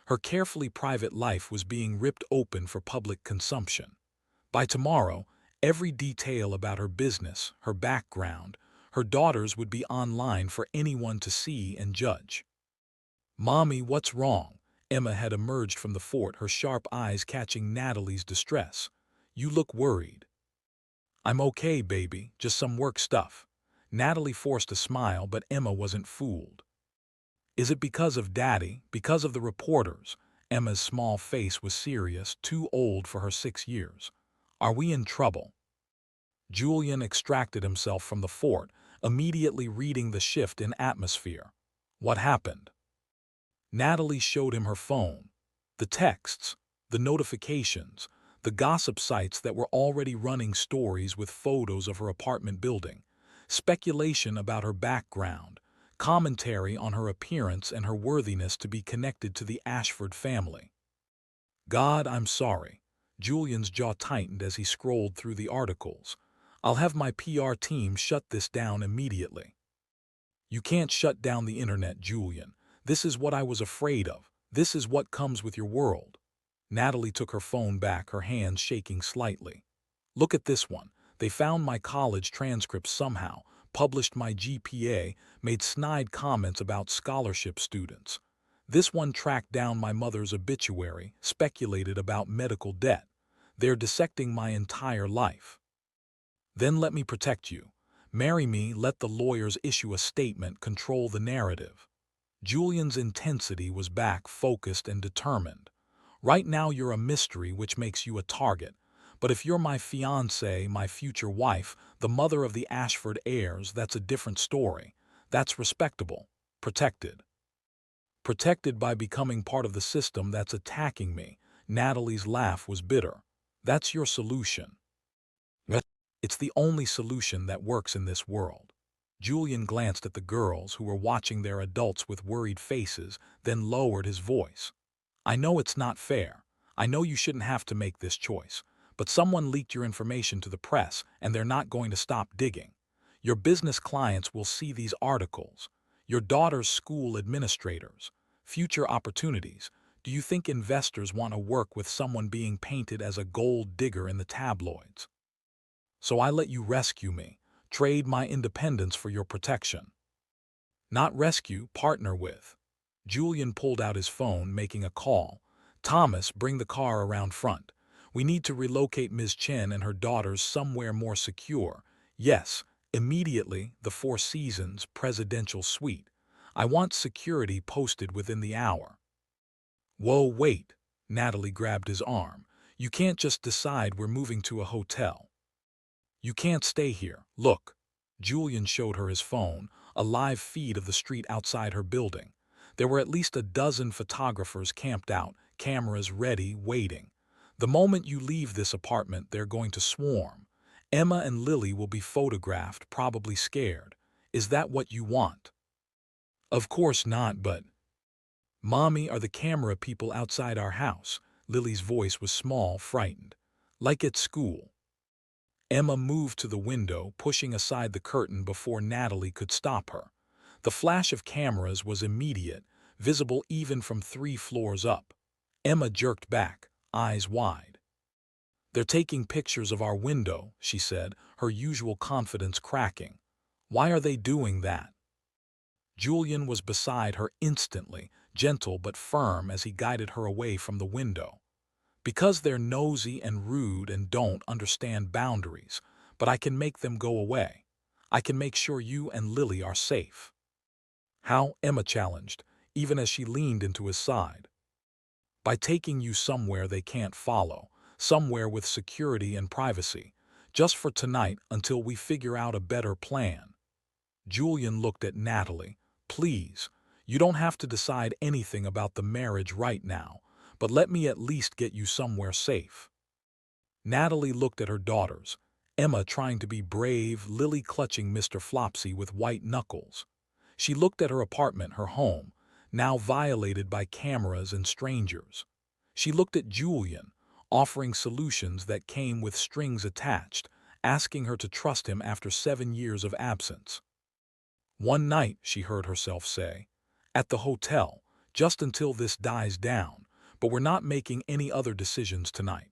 Her carefully private life was being ripped open for public consumption. By tomorrow, every detail about her business, her background, her daughters would be online for anyone to see and judge. Mommy, what's wrong? Emma had emerged from the fort, her sharp eyes catching Natalie's distress. You look worried. I'm okay, baby, just some work stuff. Natalie forced a smile, but Emma wasn't fooled. Is it because of Daddy, because of the reporters? Emma's small face was serious, too old for her 6 years. Are we in trouble? Julian extracted himself from the fort, immediately reading the shift in atmosphere. What happened? Natalie showed him her phone. The texts, the notifications, the gossip sites that were already running stories with photos of her apartment building, speculation about her background, commentary on her appearance and her worthiness to be connected to the Ashford family. God, I'm sorry. Julian's jaw tightened as he scrolled through the articles. I'll have my PR team shut this down immediately. You can't shut down the internet, Julian. This is what I was afraid of. This is what comes with your world. Natalie took her phone back, her hands shaking slightly. Look at this one. They found my college transcripts somehow, published my GPA, made snide comments about scholarship students. This one tracked down my mother's obituary, speculated about medical debt. They're dissecting my entire life. Then let me protect you. Marry me, let the lawyers issue a statement, control the narrative. Julian's intensity was back, focused and determined. Right now you're a mystery, which makes you a target. But if you're my fiancée, my future wife, the mother of the Ashford heirs, that's a different story. That's respectable. Protected. Protected by becoming part of the system that's attacking me. Natalie's laugh was bitter. That's your solution. It's the only solution that works in this world. Julian glanced at the girls, who were watching their adults with worried faces, then lowered his voice. I know it's not fair. I know you shouldn't have to make this choice. But someone leaked your information to the press, and they're not going to stop digging. Your business clients will see these articles. Your daughter's school administrators. Future opportunities. Do you think investors want to work with someone being painted as a gold digger in the tabloids? So I let you rescue me. Trade my independence for your protection. Not rescue, partner with. Julian pulled out his phone, making a call. Thomas, bring the car around front. We need to relocate Ms. Chen and her daughters somewhere more secure. Yes, immediately, the Four Seasons presidential suite. I want security posted within the hour. Whoa, wait. Natalie grabbed his arm. You can't just decide we're moving to a hotel. You can't stay here. Look. Julian showed her his phone, a live feed of the street outside her building. There were at least a dozen photographers camped out, cameras ready, waiting. The moment you leave this apartment, they're going to swarm. Emma and Lily will be photographed, probably scared. Is that what you want? Of course not, but... Mommy, are the camera people outside our house? Lily's voice was small, frightened. Like at school. Emma moved to the window, pushing aside the curtain before Natalie could stop her. The flash of cameras was immediate, visible even from 3 floors up. Emma jerked back, eyes wide. They're taking pictures of our window, she said, her usual confidence cracking. Why are they doing that? Julian was beside her instantly, gentle but firm as he guided her away from the window. Because they're nosy and rude and don't understand boundaries, but I can make them go away. I can make sure you and Lily are safe. How? Emma challenged, even as she leaned into his side. by taking you somewhere they can't follow, somewhere with security and privacy, just for tonight until we figure out a better plan. Julian looked at Natalie. Please, you don't have to decide anything about the marriage right now, but let me at least get you somewhere safe. Natalie looked at her daughters, Emma trying to be brave, Lily clutching Mr. Flopsy with white knuckles. She looked at her apartment, her home, now violated by cameras and strangers. She looked at Julian, offering solutions that came with strings attached, asking her to trust him after 7 years of absence. One night, she heard herself say, at the hotel, just until this dies down, but we're not making any other decisions tonight.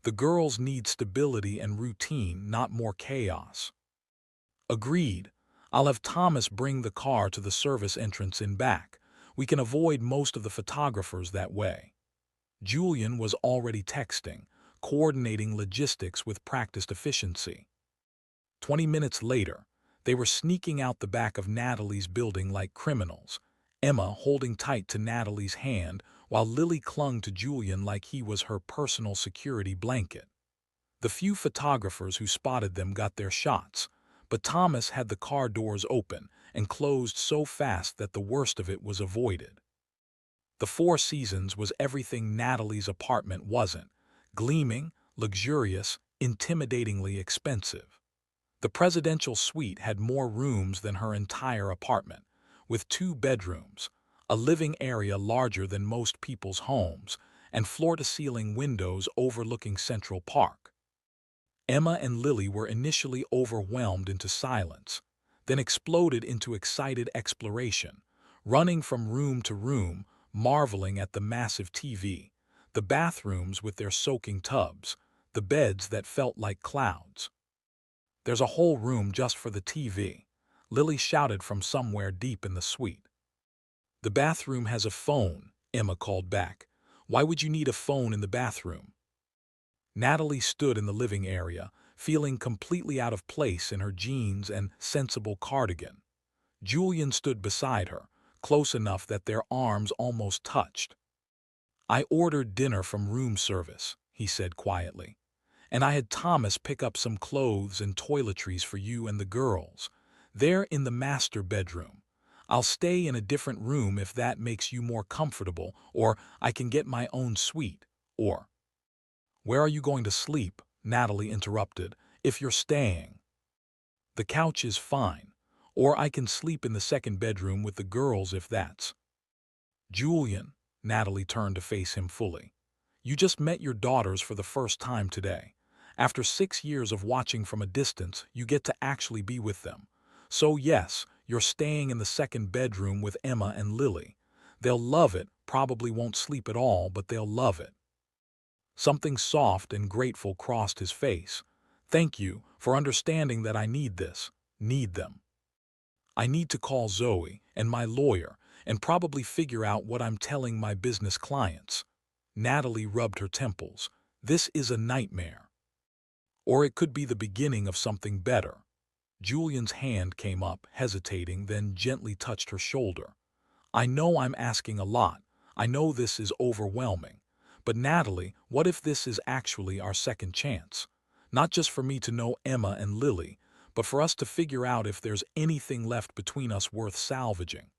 The girls need stability and routine, not more chaos. Agreed. I'll have Thomas bring the car to the service entrance in back. We can avoid most of the photographers that way. Julian was already texting, coordinating logistics with practiced efficiency. 20 minutes later, they were sneaking out the back of Natalie's building like criminals, Emma holding tight to Natalie's hand while Lily clung to Julian like he was her personal security blanket. The few photographers who spotted them got their shots, but Thomas had the car doors open and closed so fast that the worst of it was avoided. The Four Seasons was everything Natalie's apartment wasn't: gleaming, luxurious, intimidatingly expensive. The presidential suite had more rooms than her entire apartment, with 2 bedrooms, a living area larger than most people's homes, and floor-to-ceiling windows overlooking Central Park. Emma and Lily were initially overwhelmed into silence, then exploded into excited exploration, running from room to room, marveling at the massive TV, the bathrooms with their soaking tubs, the beds that felt like clouds. There's a whole room just for the TV, Lily shouted from somewhere deep in the suite. The bathroom has a phone, Emma called back. Why would you need a phone in the bathroom? Natalie stood in the living area, feeling completely out of place in her jeans and sensible cardigan. Julian stood beside her, close enough that their arms almost touched. I ordered dinner from room service, he said quietly, and I had Thomas pick up some clothes and toiletries for you and the girls. They're in the master bedroom. I'll stay in a different room if that makes you more comfortable, or I can get my own suite, or... Where are you going to sleep? Natalie interrupted. If you're staying. The couch is fine, or I can sleep in the second bedroom with the girls if that's... Julian, Natalie turned to face him fully. You just met your daughters for the first time today. After 6 years of watching from a distance, you get to actually be with them. So yes, you're staying in the second bedroom with Emma and Lily. They'll love it, probably won't sleep at all, but they'll love it. Something soft and grateful crossed his face. Thank you for understanding that I need this, need them. I need to call Zoe and my lawyer and probably figure out what I'm telling my business clients. Natalie rubbed her temples. This is a nightmare. Or it could be the beginning of something better. Julian's hand came up, hesitating, then gently touched her shoulder. I know I'm asking a lot. I know this is overwhelming. But Natalie, what if this is actually our second chance? Not just for me to know Emma and Lily, but for us to figure out if there's anything left between us worth salvaging.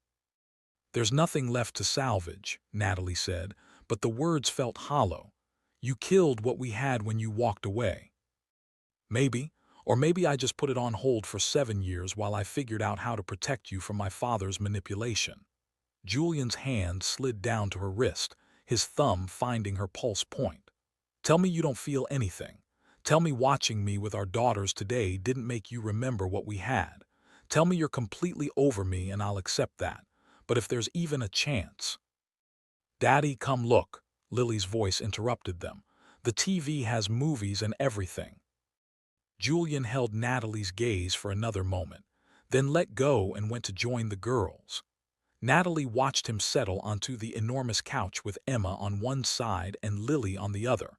There's nothing left to salvage, Natalie said, but the words felt hollow. You killed what we had when you walked away. Maybe, or maybe I just put it on hold for 7 years while I figured out how to protect you from my father's manipulation. Julian's hand slid down to her wrist, his thumb finding her pulse point. Tell me you don't feel anything. Tell me watching me with our daughters today didn't make you remember what we had. Tell me you're completely over me and I'll accept that. But if there's even a chance... Daddy, come look, Lily's voice interrupted them. The TV has movies and everything. Julian held Natalie's gaze for another moment, then let go and went to join the girls. Natalie watched him settle onto the enormous couch with Emma on one side and Lily on the other,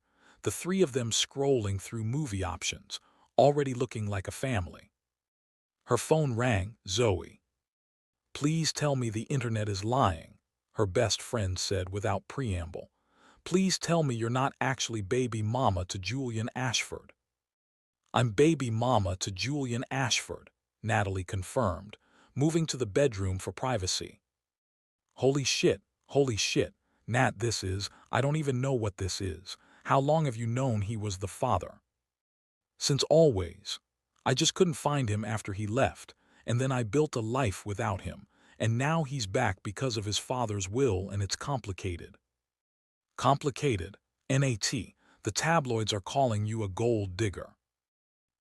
the 3 of them scrolling through movie options, already looking like a family. Her phone rang. Zoe. Please tell me the internet is lying, her best friend said without preamble. Please tell me you're not actually baby mama to Julian Ashford." "I'm baby mama to Julian Ashford," Natalie confirmed, moving to the bedroom for privacy. Holy shit, Nat, I don't even know what this is. How long have you known he was the father?" "Since always. I just couldn't find him after he left, and then I built a life without him, and now he's back because of his father's will, and it's complicated." Complicated. Nat, the tabloids are calling you a gold digger.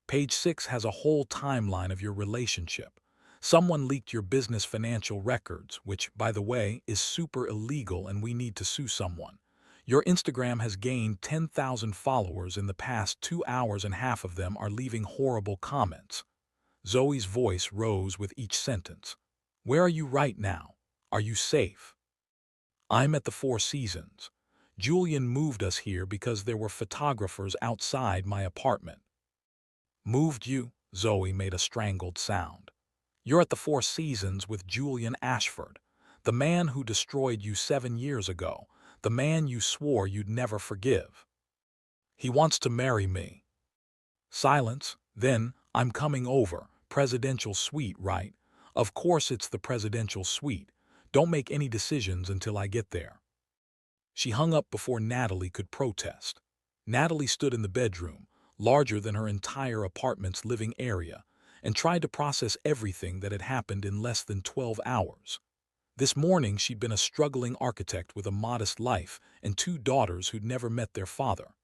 Page 6 has a whole timeline of your relationship. Someone leaked your business financial records, which, by the way, is super illegal and we need to sue someone. Your Instagram has gained 10,000 followers in the past 2 hours and half of them are leaving horrible comments. Zoe's voice rose with each sentence. "Where are you right now? Are you safe?" "I'm at the Four Seasons. Julian moved us here because there were photographers outside my apartment." "Moved you?" Zoe made a strangled sound. "You're at the Four Seasons with Julian Ashford, the man who destroyed you 7 years ago, the man you swore you'd never forgive. He wants to marry me." Silence. "Then, I'm coming over. Presidential suite, right? Of course it's the presidential suite. Don't make any decisions until I get there." She hung up before Natalie could protest. Natalie stood in the bedroom, larger than her entire apartment's living area, and tried to process everything that had happened in less than 12 hours. This morning she'd been a struggling architect with a modest life and 2 daughters who'd never met their father.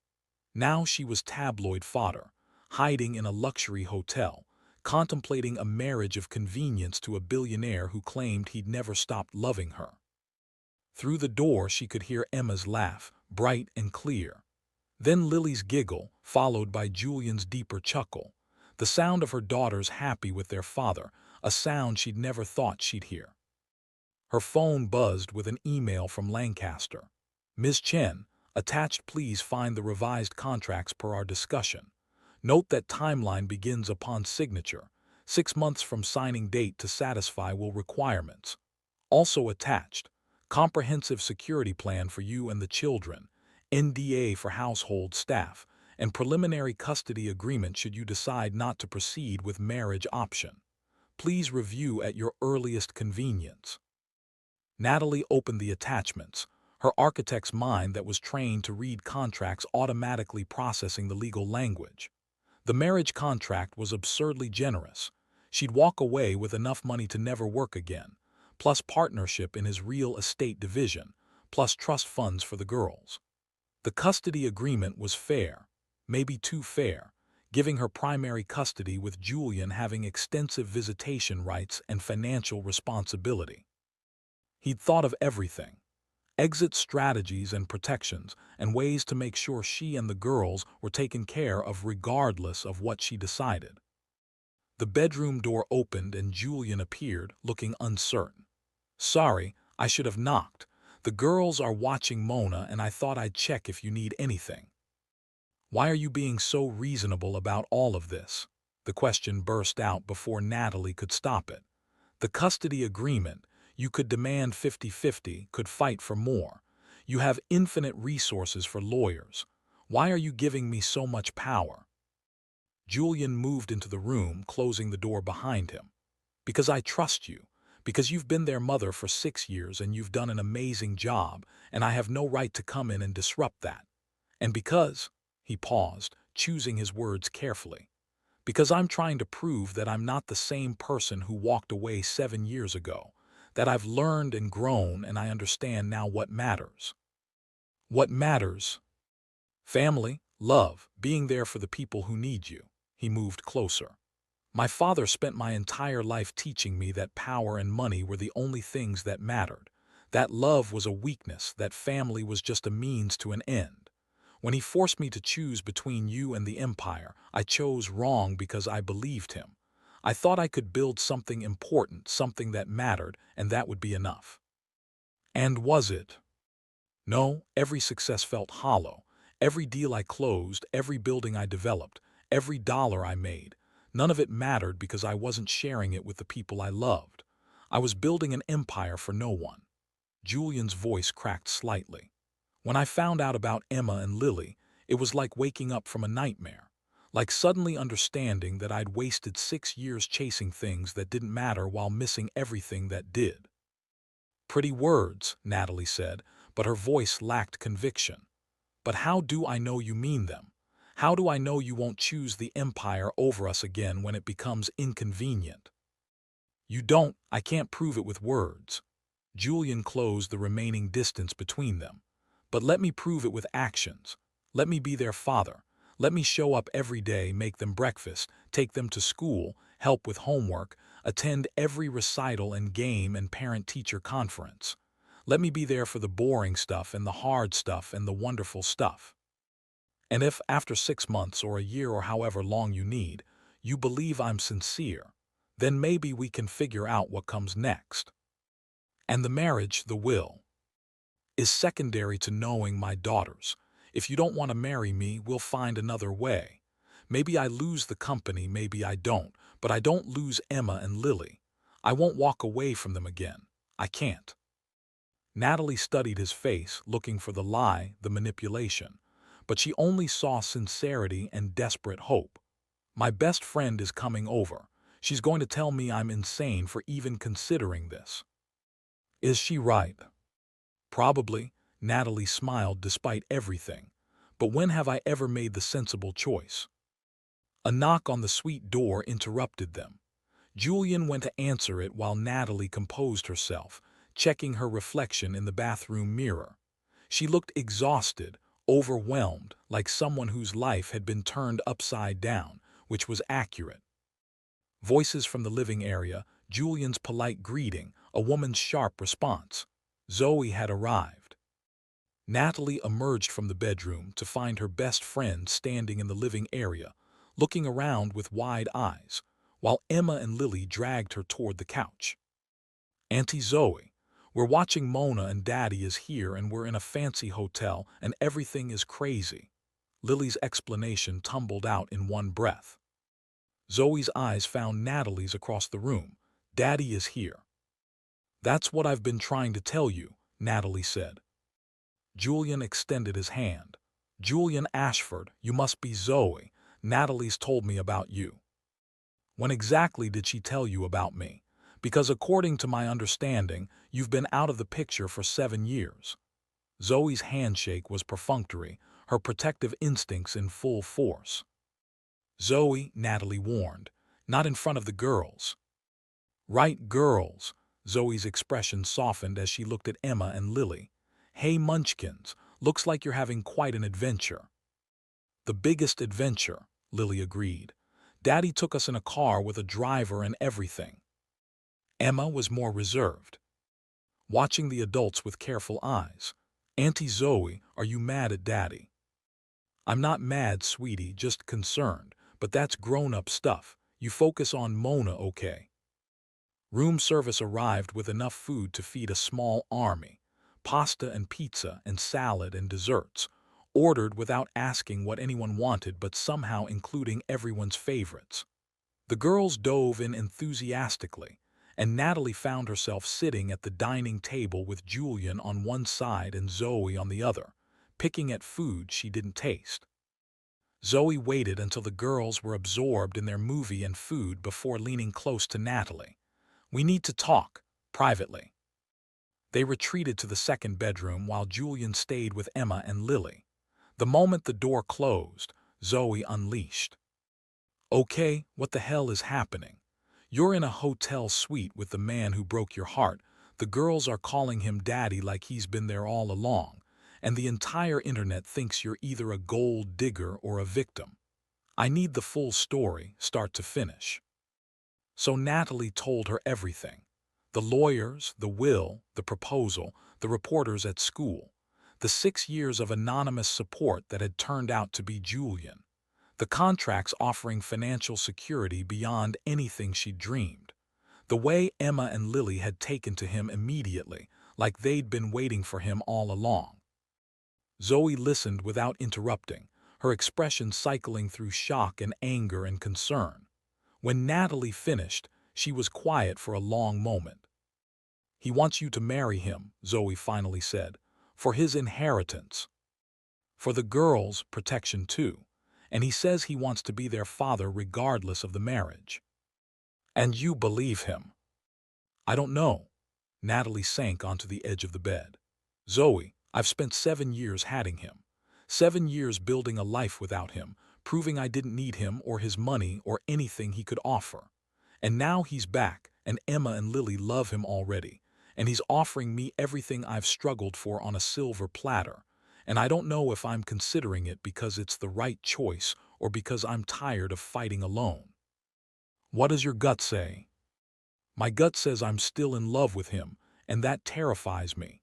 Now she was tabloid fodder, hiding in a luxury hotel, contemplating a marriage of convenience to a billionaire who claimed he'd never stopped loving her. Through the door she could hear Emma's laugh, bright and clear. Then Lily's giggle, followed by Julian's deeper chuckle. The sound of her daughters happy with their father, a sound she'd never thought she'd hear. Her phone buzzed with an email from Lancaster. "Ms. Chen, attached, please find the revised contracts per our discussion. Note that timeline begins upon signature. 6 months from signing date to satisfy will requirements. Also attached, comprehensive security plan for you and the children, NDA for household staff, and preliminary custody agreement should you decide not to proceed with marriage option. Please review at your earliest convenience." Natalie opened the attachments, her architect's mind that was trained to read contracts automatically processing the legal language. The marriage contract was absurdly generous. She'd walk away with enough money to never work again, plus partnership in his real estate division, plus trust funds for the girls. The custody agreement was fair, maybe too fair, giving her primary custody with Julian having extensive visitation rights and financial responsibility. He'd thought of everything: exit strategies and protections, and ways to make sure she and the girls were taken care of regardless of what she decided. The bedroom door opened and Julian appeared, looking uncertain. "Sorry, I should have knocked. The girls are watching Mona and I thought I'd check if you need anything." "Why are you being so reasonable about all of this?" The question burst out before Natalie could stop it. "The custody agreement, you could demand 50-50, could fight for more. You have infinite resources for lawyers. Why are you giving me so much power?" Julian moved into the room, closing the door behind him. "Because I trust you. Because you've been their mother for 6 years and you've done an amazing job, and I have no right to come in and disrupt that. And because," he paused, choosing his words carefully, "because I'm trying to prove that I'm not the same person who walked away 7 years ago, that I've learned and grown and I understand now what matters." "What matters?" "Family, love, being there for the people who need you." He moved closer. "My father spent my entire life teaching me that power and money were the only things that mattered, that love was a weakness, that family was just a means to an end. When he forced me to choose between you and the empire, I chose wrong because I believed him. I thought I could build something important, something that mattered, and that would be enough." "And was it?" "No, every success felt hollow. Every deal I closed, every building I developed, every dollar I made. None of it mattered because I wasn't sharing it with the people I loved. I was building an empire for no one." Julian's voice cracked slightly. When I found out about Emma and Lily, it was like waking up from a nightmare, like suddenly understanding that I'd wasted 6 years chasing things that didn't matter while missing everything that did. Pretty words, Natalie said, but her voice lacked conviction. But how do I know you mean them? How do I know you won't choose the empire over us again when it becomes inconvenient? You don't, I can't prove it with words. Julian closed the remaining distance between them. But let me prove it with actions. Let me be their father. Let me show up every day, make them breakfast, take them to school, help with homework, attend every recital and game and parent-teacher conference. Let me be there for the boring stuff and the hard stuff and the wonderful stuff. And if, after 6 months or a year or however long you need, you believe I'm sincere, then maybe we can figure out what comes next. And the marriage, the will, is secondary to knowing my daughters. If you don't want to marry me, we'll find another way. Maybe I lose the company, maybe I don't, but I don't lose Emma and Lily. I won't walk away from them again. I can't. Natalie studied his face, looking for the lie, the manipulation. But she only saw sincerity and desperate hope. My best friend is coming over. She's going to tell me I'm insane for even considering this. Is she right? Probably, Natalie smiled despite everything. But when have I ever made the sensible choice? A knock on the suite door interrupted them. Julian went to answer it while Natalie composed herself, checking her reflection in the bathroom mirror. She looked exhausted, overwhelmed, like someone whose life had been turned upside down, which was accurate. Voices from the living area, Julian's polite greeting, a woman's sharp response. Zoe had arrived. Natalie emerged from the bedroom to find her best friend standing in the living area, looking around with wide eyes, while Emma and Lily dragged her toward the couch. Auntie Zoe, we're watching Mona and Daddy is here and we're in a fancy hotel and everything is crazy. Lily's explanation tumbled out in one breath. Zoe's eyes found Natalie's across the room. Daddy is here. That's what I've been trying to tell you, Natalie said. Julian extended his hand. Julian Ashford, you must be Zoe. Natalie's told me about you. When exactly did she tell you about me? Because according to my understanding, you've been out of the picture for 7 years. Zoe's handshake was perfunctory, her protective instincts in full force. Zoe, Natalie warned, not in front of the girls. Right, girls. Zoe's expression softened as she looked at Emma and Lily. Hey, munchkins, looks like you're having quite an adventure. The biggest adventure, Lily agreed. Daddy took us in a car with a driver and everything. Emma was more reserved, watching the adults with careful eyes. Auntie Zoe, are you mad at Daddy? I'm not mad, sweetie, just concerned, but that's grown-up stuff. You focus on Mona, okay? Room service arrived with enough food to feed a small army. Pasta and pizza and salad and desserts, ordered without asking what anyone wanted but somehow including everyone's favorites. The girls dove in enthusiastically, and Natalie found herself sitting at the dining table with Julian on one side and Zoe on the other, picking at food she didn't taste. Zoe waited until the girls were absorbed in their movie and food before leaning close to Natalie. We need to talk, privately. They retreated to the second bedroom while Julian stayed with Emma and Lily. The moment the door closed, Zoe unleashed. Okay, what the hell is happening? You're in a hotel suite with the man who broke your heart. The girls are calling him daddy like he's been there all along, and the entire internet thinks you're either a gold digger or a victim. I need the full story, start to finish. So Natalie told her everything. The lawyers, the will, the proposal, the reporters at school, the 6 years of anonymous support that had turned out to be Julian, the contracts offering financial security beyond anything she'd dreamed, the way Emma and Lily had taken to him immediately, like they'd been waiting for him all along. Zoe listened without interrupting, her expression cycling through shock and anger and concern. When Natalie finished, she was quiet for a long moment. He wants you to marry him, Zoe finally said. For his inheritance. For the girls' protection too. And he says he wants to be their father regardless of the marriage. And you believe him? I don't know. Natalie sank onto the edge of the bed. Zoe, I've spent 7 years hatting him. 7 years building a life without him, proving I didn't need him or his money or anything he could offer. And now he's back, and Emma and Lily love him already, and he's offering me everything I've struggled for on a silver platter. And I don't know if I'm considering it because it's the right choice or because I'm tired of fighting alone. What does your gut say? My gut says I'm still in love with him, and that terrifies me.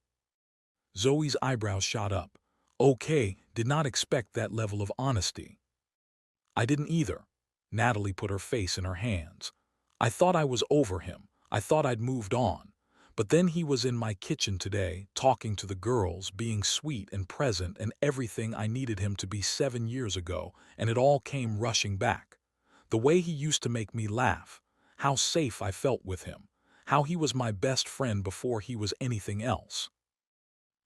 Zoe's eyebrows shot up. Okay, did not expect that level of honesty. I didn't either. Natalie put her face in her hands. I thought I was over him. I thought I'd moved on. But then he was in my kitchen today, talking to the girls, being sweet and present and everything I needed him to be 7 years ago, and it all came rushing back. The way he used to make me laugh, how safe I felt with him, how he was my best friend before he was anything else.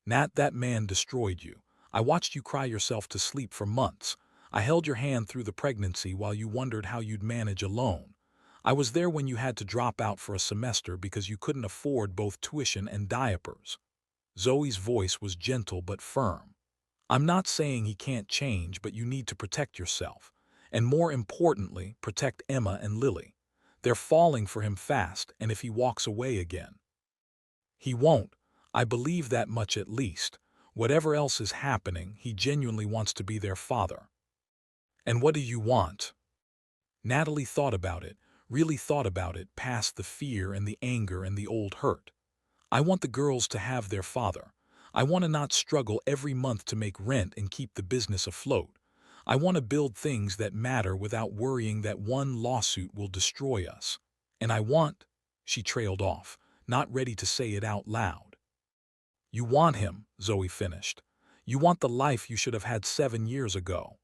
Nat, that man destroyed you. I watched you cry yourself to sleep for months. I held your hand through the pregnancy while you wondered how you'd manage alone. I was there when you had to drop out for a semester because you couldn't afford both tuition and diapers. Zoe's voice was gentle but firm. I'm not saying he can't change, but you need to protect yourself. And more importantly, protect Emma and Lily. They're falling for him fast, and if he walks away again. He won't. I believe that much at least. Whatever else is happening, he genuinely wants to be their father. And what do you want? Natalie thought about it, really thought about it, past the fear and the anger and the old hurt. I want the girls to have their father. I want to not struggle every month to make rent and keep the business afloat. I want to build things that matter without worrying that one lawsuit will destroy us. And I want, she trailed off, not ready to say it out loud. You want him, Zoe finished. You want the life you should have had 7 years ago.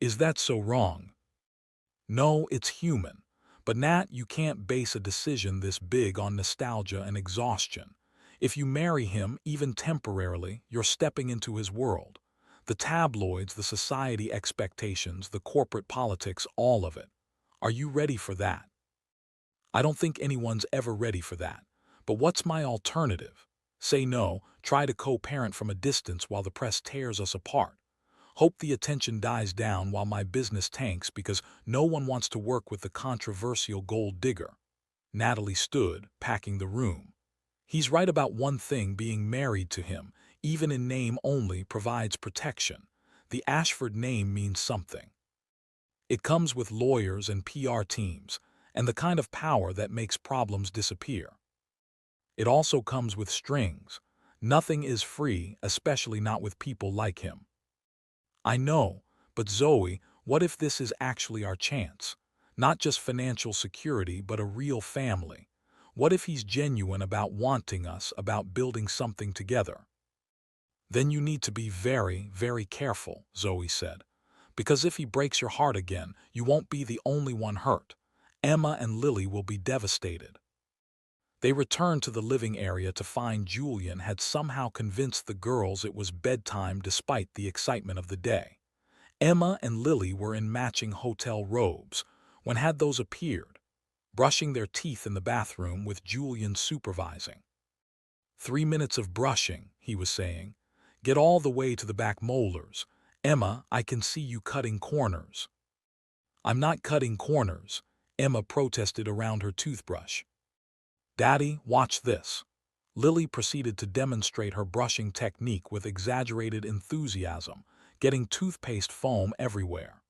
Is that so wrong? No, it's human. But Nat, you can't base a decision this big on nostalgia and exhaustion. If you marry him, even temporarily, you're stepping into his world. The tabloids, the society expectations, the corporate politics, all of it. Are you ready for that? I don't think anyone's ever ready for that. But what's my alternative? Say no, try to co-parent from a distance while the press tears us apart. Hope the attention dies down while my business tanks because no one wants to work with the controversial gold digger. Natalie stood, packing the room. He's right about one thing: being married to him, even in name only, provides protection. The Ashford name means something. It comes with lawyers and PR teams, and the kind of power that makes problems disappear. It also comes with strings. Nothing is free, especially not with people like him. I know, but Zoe, what if this is actually our chance? Not just financial security, but a real family. What if he's genuine about wanting us, about building something together? Then you need to be very, very careful, Zoe said. Because if he breaks your heart again, you won't be the only one hurt. Emma and Lily will be devastated. They returned to the living area to find Julian had somehow convinced the girls it was bedtime despite the excitement of the day. Emma and Lily were in matching hotel robes. When had those appeared? Brushing their teeth in the bathroom with Julian supervising. 3 minutes of brushing, he was saying. Get all the way to the back molars. Emma, I can see you cutting corners. I'm not cutting corners, Emma protested around her toothbrush. Daddy, watch this. Lily proceeded to demonstrate her brushing technique with exaggerated enthusiasm, getting toothpaste foam everywhere.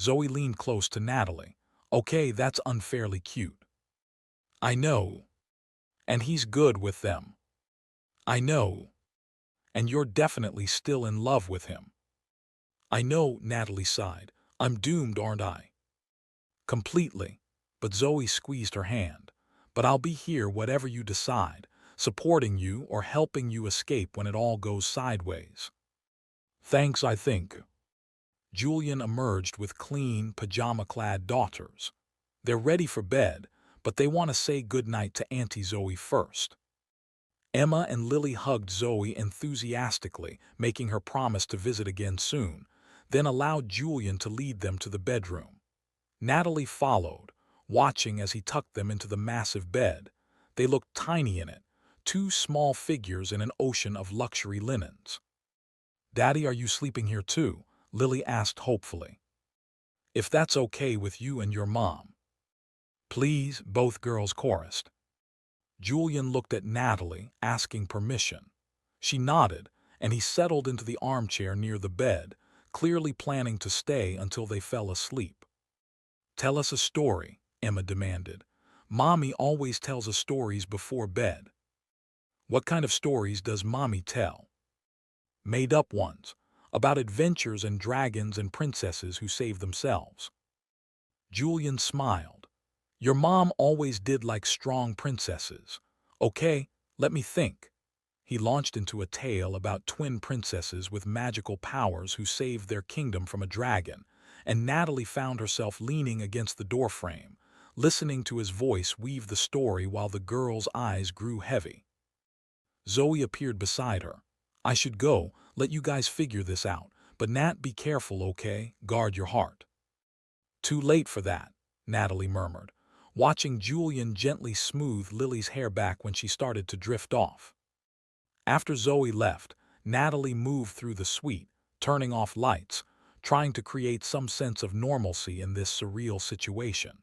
Zoe leaned close to Natalie. Okay, that's unfairly cute. I know. And he's good with them. I know. And you're definitely still in love with him. I know, Natalie sighed. I'm doomed, aren't I? Completely. But Zoe squeezed her hand. But I'll be here whatever you decide, supporting you or helping you escape when it all goes sideways. Thanks, I think. Julian emerged with clean, pajama-clad daughters. They're ready for bed, but they want to say goodnight to Auntie Zoe first. Emma and Lily hugged Zoe enthusiastically, making her promise to visit again soon, then allowed Julian to lead them to the bedroom. Natalie followed, watching as he tucked them into the massive bed. They looked tiny in it, two small figures in an ocean of luxury linens. "Daddy, are you sleeping here too?" Lily asked hopefully. "If that's okay with you and your mom." "Please," both girls chorused. Julian looked at Natalie, asking permission. She nodded, and he settled into the armchair near the bed, clearly planning to stay until they fell asleep. "Tell us a story," Emma demanded. "Mommy always tells us stories before bed." "What kind of stories does Mommy tell?" "Made-up ones, about adventures and dragons and princesses who save themselves." Julian smiled. "Your mom always did like strong princesses. Okay, let me think." He launched into a tale about twin princesses with magical powers who saved their kingdom from a dragon, and Natalie found herself leaning against the doorframe, listening to his voice weave the story while the girl's eyes grew heavy. Zoe appeared beside her. "I should go, let you guys figure this out, but Nat, be careful, okay? Guard your heart." "Too late for that," Natalie murmured, watching Julian gently smooth Lily's hair back when she started to drift off. After Zoe left, Natalie moved through the suite, turning off lights, trying to create some sense of normalcy in this surreal situation.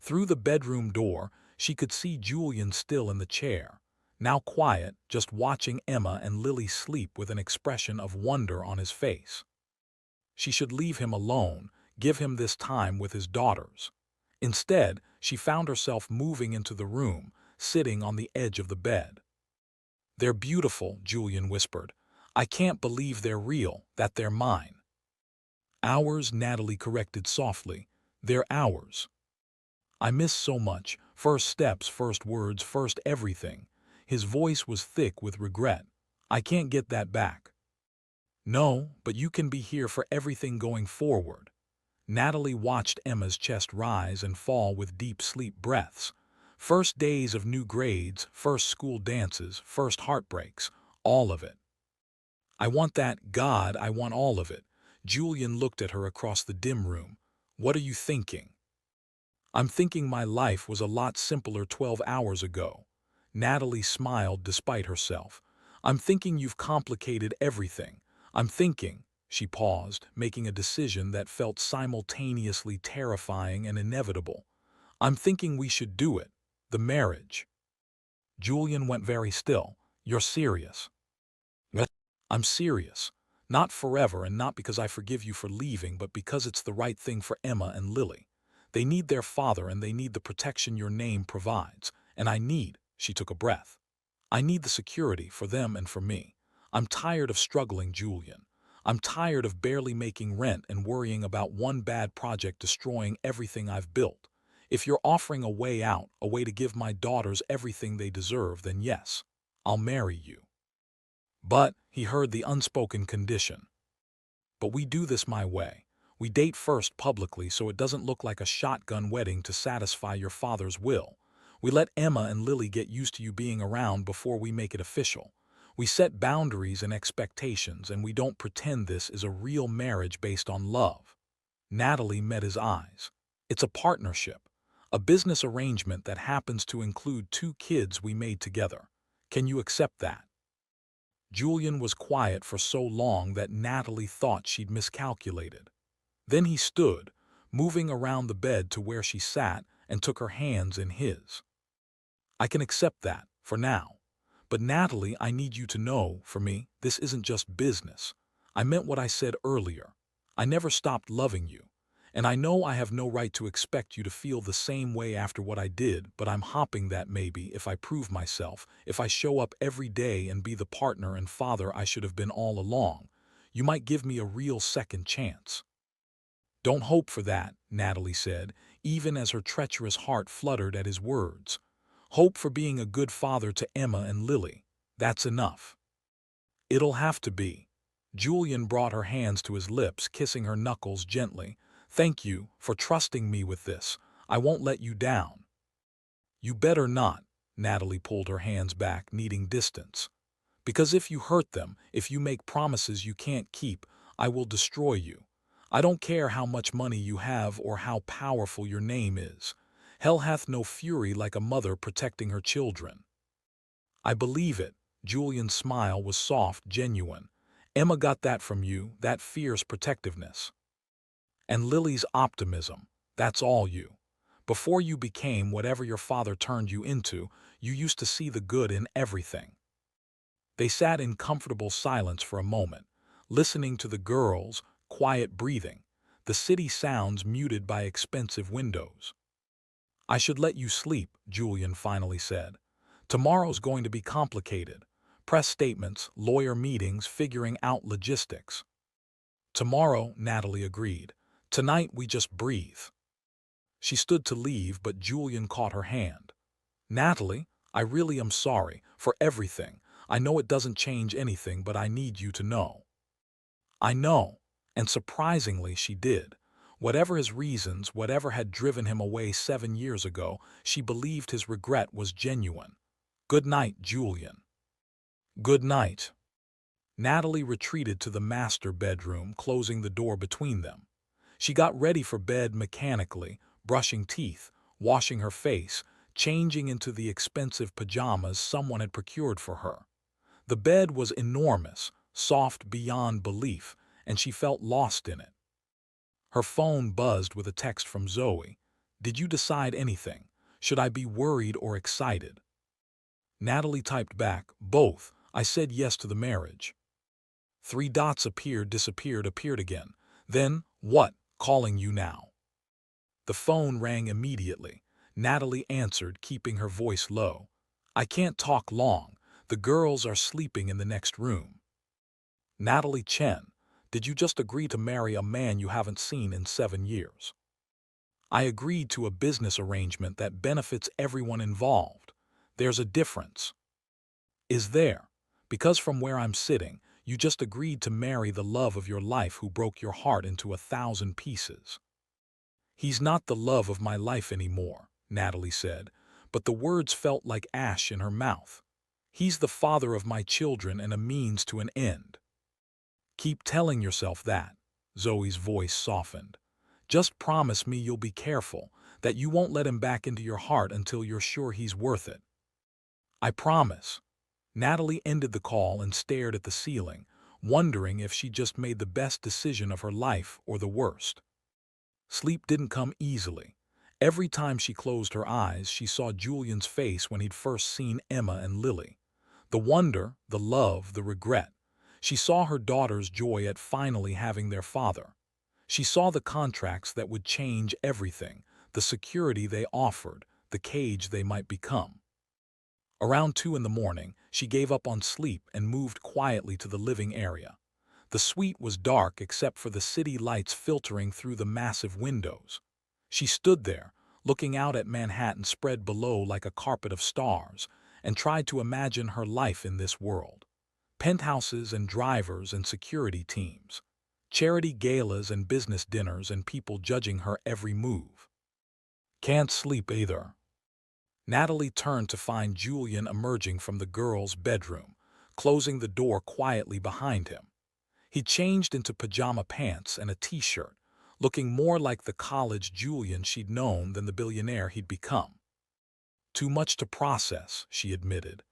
Through the bedroom door, she could see Julian still in the chair, now quiet, just watching Emma and Lily sleep with an expression of wonder on his face. She should leave him alone, give him this time with his daughters. Instead, she found herself moving into the room, sitting on the edge of the bed. "They're beautiful," Julian whispered. "I can't believe they're real, that they're mine." "Ours," Natalie corrected softly. "They're ours." "I miss so much. First steps, first words, first everything." His voice was thick with regret. "I can't get that back." "No, but you can be here for everything going forward." Natalie watched Emma's chest rise and fall with deep sleep breaths. First days of new grades, first school dances, first heartbreaks, all of it. "I want that, God, I want all of it." Julian looked at her across the dim room. "What are you thinking?" "I'm thinking my life was a lot simpler 12 hours ago." Natalie smiled despite herself. "I'm thinking you've complicated everything. I'm thinking—" She paused, making a decision that felt simultaneously terrifying and inevitable. "I'm thinking we should do it. The marriage." Julian went very still. "You're serious?" "Yes." "I'm serious. Not forever, and not because I forgive you for leaving, but because it's the right thing for Emma and Lily. They need their father, and they need the protection your name provides. And I need—" She took a breath. "I need the security for them and for me. I'm tired of struggling, Julian. I'm tired of barely making rent and worrying about one bad project destroying everything I've built. If you're offering a way out, a way to give my daughters everything they deserve, then yes, I'll marry you." "But," he heard the unspoken condition, "but we do this my way. We date first publicly so it doesn't look like a shotgun wedding to satisfy your father's will. We let Emma and Lily get used to you being around before we make it official. We set boundaries and expectations, and we don't pretend this is a real marriage based on love." Natalie met his eyes. "It's a partnership, a business arrangement that happens to include 2 kids we made together. Can you accept that?" Julian was quiet for so long that Natalie thought she'd miscalculated. Then he stood, moving around the bed to where she sat, and took her hands in his. "I can accept that, for now. But Natalie, I need you to know, for me, this isn't just business. I meant what I said earlier. I never stopped loving you. And I know I have no right to expect you to feel the same way after what I did, but I'm hoping that maybe, if I prove myself, if I show up every day and be the partner and father I should have been all along, you might give me a real second chance." "Don't hope for that," Natalie said, even as her treacherous heart fluttered at his words. "Hope for being a good father to Emma and Lily. That's enough." "It'll have to be." Julian brought her hands to his lips, kissing her knuckles gently. "Thank you for trusting me with this. I won't let you down." "You better not," Natalie pulled her hands back, needing distance. Because if you hurt them, if you make promises you can't keep, I will destroy you. I don't care how much money you have or how powerful your name is. Hell hath no fury like a mother protecting her children. I believe it. Julian's smile was soft, genuine. Emma got that from you, that fierce protectiveness. And Lily's optimism, that's all you. Before you became whatever your father turned you into, you used to see the good in everything. They sat in comfortable silence for a moment, listening to the girls' quiet breathing, the city sounds muted by expensive windows. I should let you sleep, Julian finally said. Tomorrow's going to be complicated. Press statements, lawyer meetings, figuring out logistics. Tomorrow, Natalie agreed. Tonight we just breathe. She stood to leave, but Julian caught her hand. Natalie, I really am sorry for everything. I know it doesn't change anything, but I need you to know. I know, and surprisingly she did. Whatever his reasons, whatever had driven him away 7 years ago, she believed his regret was genuine. Good night, Julian. Good night. Natalie retreated to the master bedroom, closing the door between them. She got ready for bed mechanically, brushing teeth, washing her face, changing into the expensive pajamas someone had procured for her. The bed was enormous, soft beyond belief, and she felt lost in it. Her phone buzzed with a text from Zoe. Did you decide anything? Should I be worried or excited? Natalie typed back, both. I said yes to the marriage. 3 dots appeared, disappeared, appeared again. Then, what? Calling you now. The phone rang immediately. Natalie answered, keeping her voice low. I can't talk long. The girls are sleeping in the next room. Natalie Chen, did you just agree to marry a man you haven't seen in 7 years? I agreed to a business arrangement that benefits everyone involved. There's a difference. Is there? Because from where I'm sitting, you just agreed to marry the love of your life who broke your heart into 1,000 pieces. He's not the love of my life anymore, Natalie said, but the words felt like ash in her mouth. He's the father of my children and a means to an end. Keep telling yourself that. Zoe's voice softened. Just promise me you'll be careful, that you won't let him back into your heart until you're sure he's worth it. I promise. Natalie ended the call and stared at the ceiling, wondering if she just made the best decision of her life or the worst. Sleep didn't come easily. Every time she closed her eyes, she saw Julian's face when he'd first seen Emma and Lily. The wonder, the love, the regret. She saw her daughter's joy at finally having their father. She saw the contracts that would change everything, the security they offered, the cage they might become. Around 2 in the morning, she gave up on sleep and moved quietly to the living area. The suite was dark except for the city lights filtering through the massive windows. She stood there, looking out at Manhattan spread below like a carpet of stars, and tried to imagine her life in this world. Penthouses and drivers and security teams. Charity galas and business dinners and people judging her every move. Can't sleep either. Natalie turned to find Julian emerging from the girls' bedroom, closing the door quietly behind him. He changed into pajama pants and a t-shirt, looking more like the college Julian she'd known than the billionaire he'd become. Too much to process, she admitted.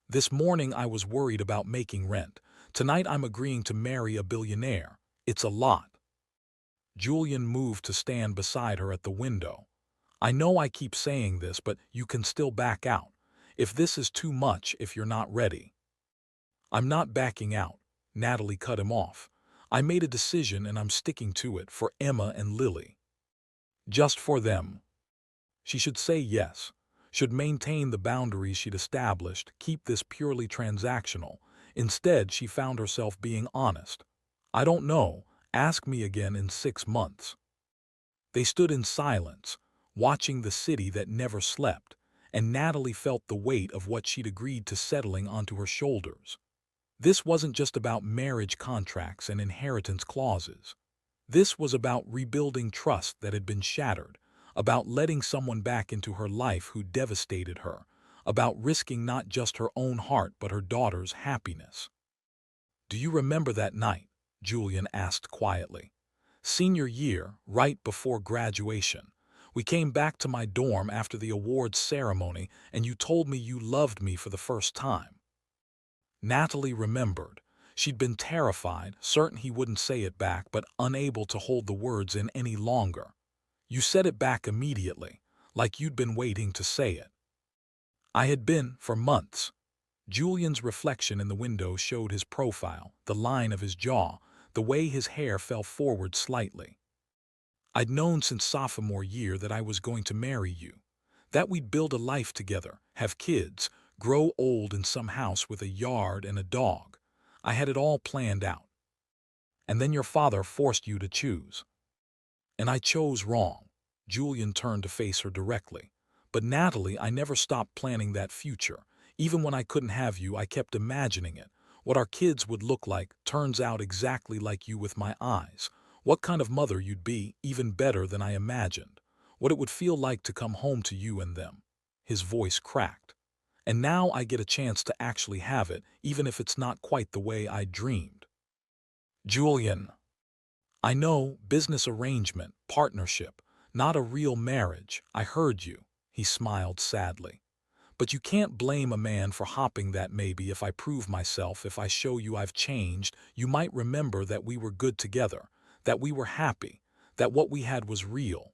This morning I was worried about making rent. Tonight I'm agreeing to marry a billionaire. It's a lot. Julian moved to stand beside her at the window. I know I keep saying this, but you can still back out. If this is too much, if you're not ready. I'm not backing out. Natalie cut him off. I made a decision and I'm sticking to it for Emma and Lily. Just for them. She should say yes, should maintain the boundaries she'd established, keep this purely transactional. Instead, she found herself being honest. I don't know, ask me again in 6 months. They stood in silence, watching the city that never slept, and Natalie felt the weight of what she'd agreed to settling onto her shoulders. This wasn't just about marriage contracts and inheritance clauses. This was about rebuilding trust that had been shattered, about letting someone back into her life who devastated her, about risking not just her own heart but her daughter's happiness. "Do you remember that night?" Julian asked quietly. "Senior year, right before graduation. We came back to my dorm after the awards ceremony and you told me you loved me for the first time." Natalie remembered. She'd been terrified, certain he wouldn't say it back, but unable to hold the words in any longer. "You said it back immediately, like you'd been waiting to say it." "I had been, for months." Julian's reflection in the window showed his profile, the line of his jaw, the way his hair fell forward slightly. "I'd known since sophomore year that I was going to marry you, that we'd build a life together, have kids, grow old in some house with a yard and a dog. I had it all planned out. And then your father forced you to choose. And I chose wrong." Julian turned to face her directly. "But Natalie, I never stopped planning that future. Even when I couldn't have you, I kept imagining it. What our kids would look like turns out exactly like you with my eyes. What kind of mother you'd be, even better than I imagined. What it would feel like to come home to you and them." His voice cracked. "And now I get a chance to actually have it, even if it's not quite the way I dreamed." "Julian, I know, business arrangement, partnership, not a real marriage. I heard you." He smiled sadly. "But you can't blame a man for hopping that. Maybe if I prove myself, if I show you I've changed, you might remember that we were good together, that we were happy, that what we had was real."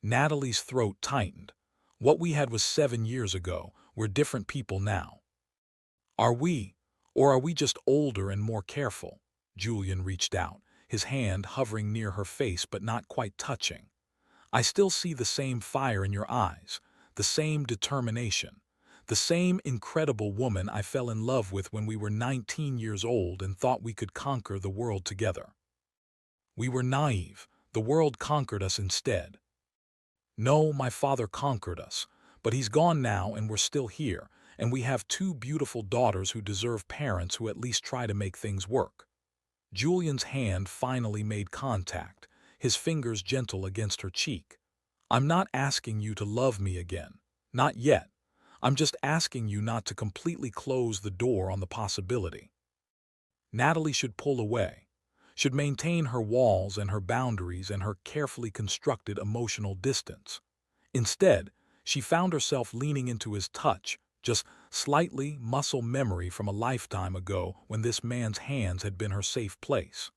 Natalie's throat tightened. "What we had was 7 years ago. We're different people now." "Are we? Or are we just older and more careful?" Julian reached out, his hand hovering near her face but not quite touching. "I still see the same fire in your eyes, the same determination, the same incredible woman I fell in love with when we were 19 years old and thought we could conquer the world together. We were naive. The world conquered us instead." "No, my father conquered us, but he's gone now and we're still here, and we have two beautiful daughters who deserve parents who at least try to make things work." Julian's hand finally made contact, his fingers gentle against her cheek. "I'm not asking you to love me again. Not yet. I'm just asking you not to completely close the door on the possibility." Natalie should pull away, should maintain her walls and her boundaries and her carefully constructed emotional distance. Instead, she found herself leaning into his touch, just slightly muscle memory from a lifetime ago when this man's hands had been her safe place.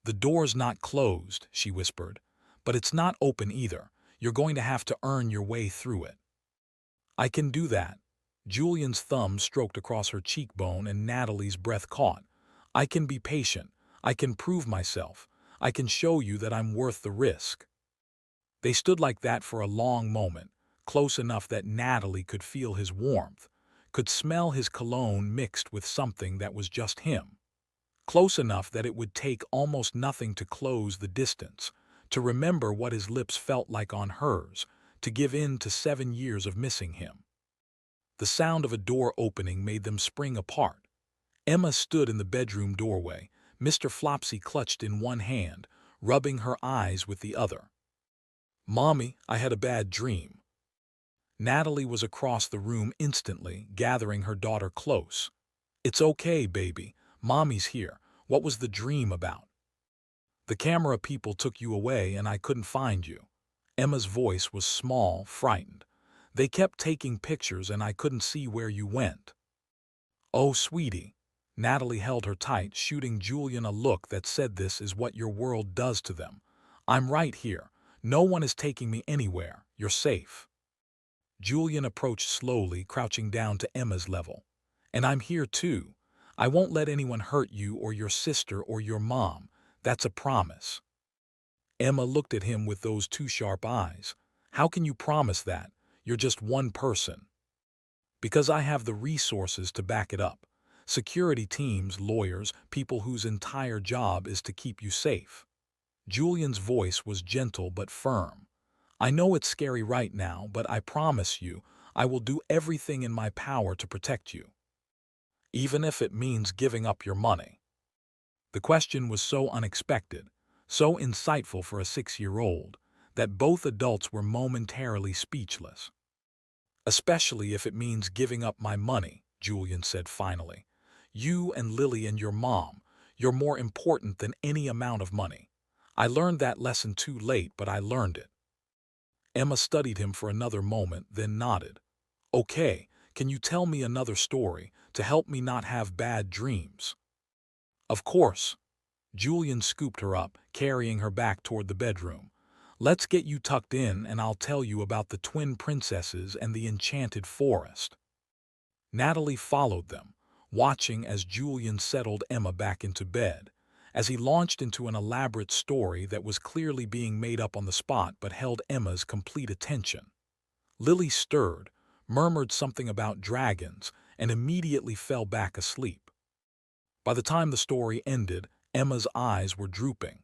"The door's not closed," she whispered, "but it's not open either. You're going to have to earn your way through it." "I can do that." Julian's thumb stroked across her cheekbone and Natalie's breath caught. "I can be patient. I can prove myself. I can show you that I'm worth the risk." They stood like that for a long moment, close enough that Natalie could feel his warmth, could smell his cologne mixed with something that was just him. Close enough that it would take almost nothing to close the distance, to remember what his lips felt like on hers, to give in to 7 years of missing him. The sound of a door opening made them spring apart. Emma stood in the bedroom doorway, Mr. Flopsy clutched in one hand, rubbing her eyes with the other. "Mommy, I had a bad dream." Natalie was across the room instantly, gathering her daughter close. "It's okay, baby. Mommy's here. What was the dream about?" "The camera people took you away and I couldn't find you." Emma's voice was small, frightened. "They kept taking pictures and I couldn't see where you went." "Oh, sweetie." Natalie held her tight, shooting Julian a look that said, "This is what your world does to them. I'm right here. No one is taking me anywhere. You're safe." Julian approached slowly, crouching down to Emma's level. "And I'm here too. I won't let anyone hurt you or your sister or your mom. That's a promise." Emma looked at him with those two sharp eyes. "How can you promise that? You're just one person." "Because I have the resources to back it up. Security teams, lawyers, people whose entire job is to keep you safe." Julian's voice was gentle but firm. "I know it's scary right now, but I promise you, I will do everything in my power to protect you. Even if it means giving up your money." The question was so unexpected, so insightful for a 6-year-old, that both adults were momentarily speechless. Especially if it means giving up my money, Julian said finally. You and Lily and your mom, you're more important than any amount of money. I learned that lesson too late, but I learned it. Emma studied him for another moment, then nodded. Okay, can you tell me another story to help me not have bad dreams? Of course. Julian scooped her up, carrying her back toward the bedroom. Let's get you tucked in and I'll tell you about the twin princesses and the enchanted forest. Natalie followed them, watching as Julian settled Emma back into bed, as he launched into an elaborate story that was clearly being made up on the spot but held Emma's complete attention. Lily stirred, murmured something about dragons, and immediately fell back asleep. By the time the story ended, Emma's eyes were drooping.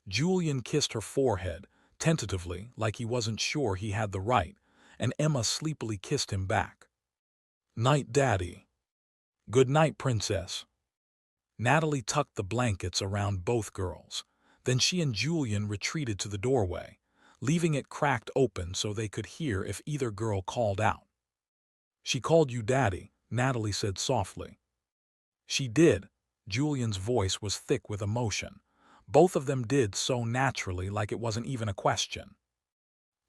Julian kissed her forehead, tentatively, like he wasn't sure he had the right, and Emma sleepily kissed him back. Night, Daddy. Good night, Princess. Natalie tucked the blankets around both girls. Then she and Julian retreated to the doorway, leaving it cracked open so they could hear if either girl called out. She called you Daddy, Natalie said softly. She did. Julian's voice was thick with emotion. Both of them did so naturally, like it wasn't even a question.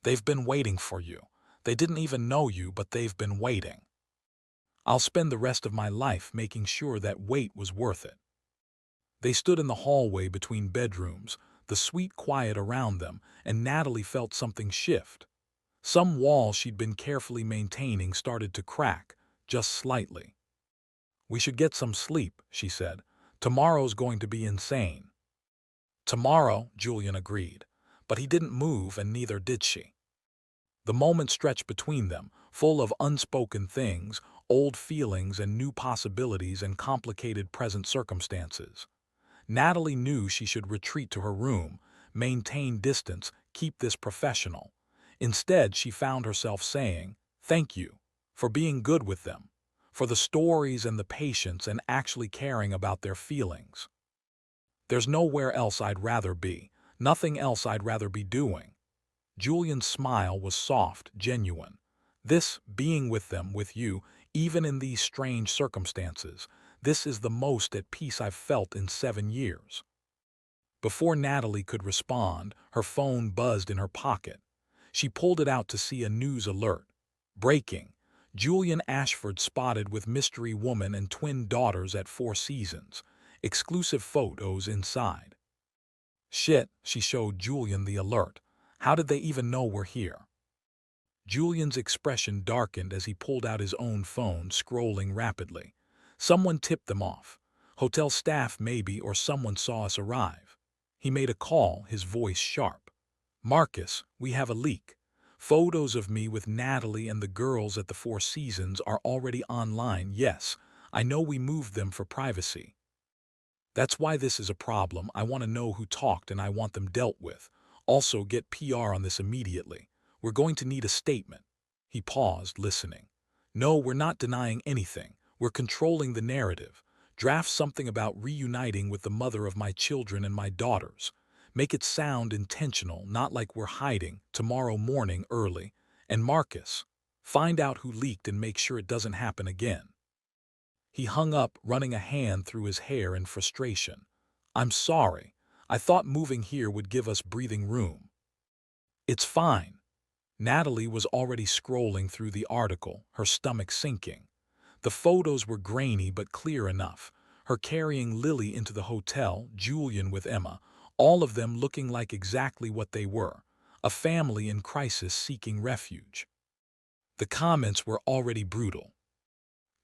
They've been waiting for you. They didn't even know you, but they've been waiting. I'll spend the rest of my life making sure that wait was worth it. They stood in the hallway between bedrooms, the sweet quiet around them, and Natalie felt something shift. Some wall she'd been carefully maintaining started to crack, just slightly. We should get some sleep, she said. Tomorrow's going to be insane. Tomorrow, Julian agreed, but he didn't move and neither did she. The moment stretched between them, full of unspoken things, old feelings and new possibilities and complicated present circumstances. Natalie knew she should retreat to her room, maintain distance, keep this professional. Instead, she found herself saying, "Thank you for being good with them, for the stories and the patience and actually caring about their feelings. There's nowhere else I'd rather be, nothing else I'd rather be doing." Julian's smile was soft, genuine. This, being with them, with you, even in these strange circumstances, this is the most at peace I've felt in 7 years. Before Natalie could respond, her phone buzzed in her pocket. She pulled it out to see a news alert. Breaking. Julian Ashford spotted with mystery woman and twin daughters at Four Seasons. Exclusive photos inside. Shit, she showed Julian the alert. How did they even know we're here? Julian's expression darkened as he pulled out his own phone, scrolling rapidly. Someone tipped them off. Hotel staff maybe, or someone saw us arrive. He made a call, his voice sharp. Marcus, we have a leak. Photos of me with Natalie and the girls at the Four Seasons are already online. Yes, I know we moved them for privacy. That's why this is a problem. I want to know who talked and I want them dealt with. Also, get PR on this immediately. We're going to need a statement. He paused, listening. No, we're not denying anything. We're controlling the narrative. Draft something about reuniting with the mother of my children and my daughters. Make it sound intentional, not like we're hiding, tomorrow morning early. And Marcus, find out who leaked and make sure it doesn't happen again. He hung up, running a hand through his hair in frustration. I'm sorry. I thought moving here would give us breathing room. It's fine. Natalie was already scrolling through the article, her stomach sinking. The photos were grainy but clear enough. Her carrying Lily into the hotel, Julian with Emma, all of them looking like exactly what they were, a family in crisis seeking refuge. The comments were already brutal.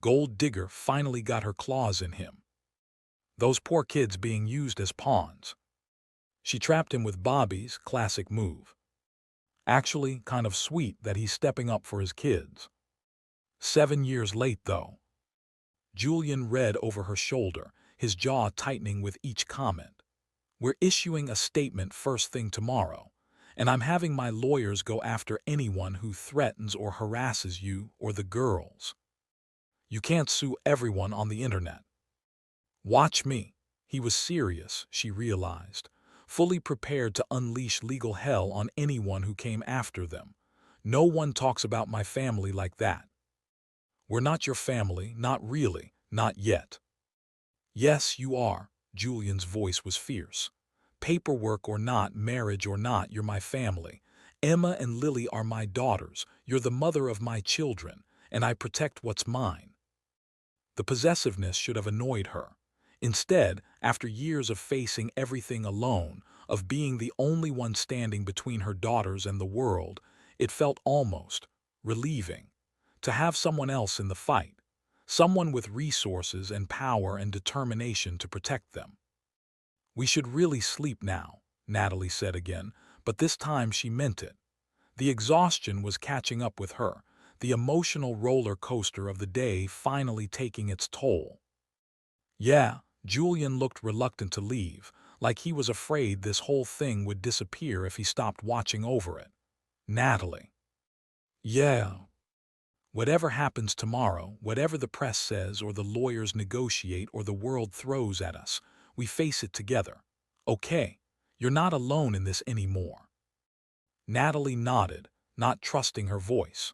Gold digger finally got her claws in him. Those poor kids being used as pawns. She trapped him with Bobby's classic move. Actually, kind of sweet that he's stepping up for his kids. 7 years late, though. Julian read over her shoulder, his jaw tightening with each comment. We're issuing a statement first thing tomorrow, and I'm having my lawyers go after anyone who threatens or harasses you or the girls. You can't sue everyone on the internet. Watch me. He was serious, she realized, fully prepared to unleash legal hell on anyone who came after them. No one talks about my family like that. We're not your family, not really, not yet. Yes, you are. Julian's voice was fierce. Paperwork or not, marriage or not, you're my family. Emma and Lily are my daughters. You're the mother of my children, and I protect what's mine. The possessiveness should have annoyed her. Instead, after years of facing everything alone, of being the only one standing between her daughters and the world, it felt almost relieving to have someone else in the fight, someone with resources and power and determination to protect them. We should really sleep now, Natalie said again, but this time she meant it. The exhaustion was catching up with her, the emotional roller coaster of the day finally taking its toll. Yeah, Julian looked reluctant to leave, like he was afraid this whole thing would disappear if he stopped watching over it. Natalie. Yeah. Whatever happens tomorrow, whatever the press says or the lawyers negotiate or the world throws at us, we face it together. Okay, you're not alone in this anymore. Natalie nodded, not trusting her voice.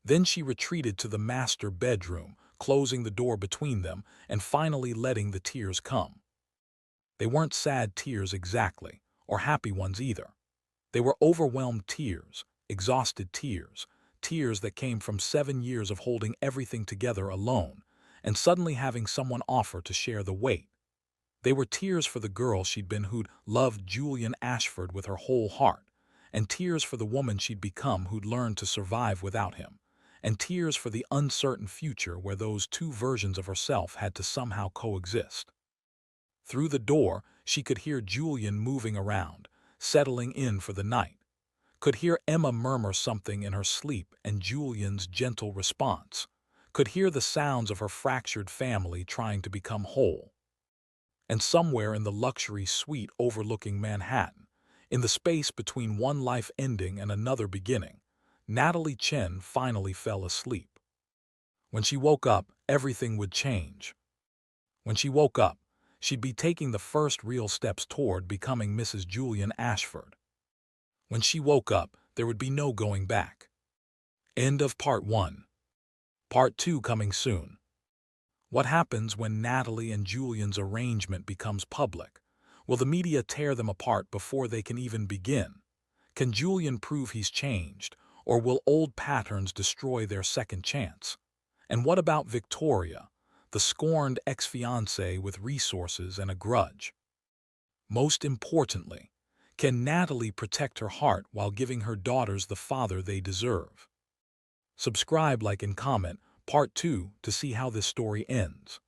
Then she retreated to the master bedroom, closing the door between them and finally letting the tears come. They weren't sad tears exactly, or happy ones either. They were overwhelmed tears, exhausted tears, tears that came from 7 years of holding everything together alone, and suddenly having someone offer to share the weight. They were tears for the girl she'd been who'd loved Julian Ashford with her whole heart, and tears for the woman she'd become who'd learned to survive without him, and tears for the uncertain future where those two versions of herself had to somehow coexist. Through the door, she could hear Julian moving around, settling in for the night, could hear Emma murmur something in her sleep and Julian's gentle response, could hear the sounds of her fractured family trying to become whole. And somewhere in the luxury suite overlooking Manhattan, in the space between one life ending and another beginning, Natalie Chen finally fell asleep. When she woke up, everything would change. When she woke up, she'd be taking the first real steps toward becoming Mrs. Julian Ashford. When she woke up, there would be no going back. End of Part 1. Part 2 coming soon. What happens when Natalie and Julian's arrangement becomes public? Will the media tear them apart before they can even begin? Can Julian prove he's changed, or will old patterns destroy their second chance? And what about Victoria, the scorned ex-fiancée with resources and a grudge? Most importantly, can Natalie protect her heart while giving her daughters the father they deserve? Subscribe, like, and comment Part 2 to see how this story ends.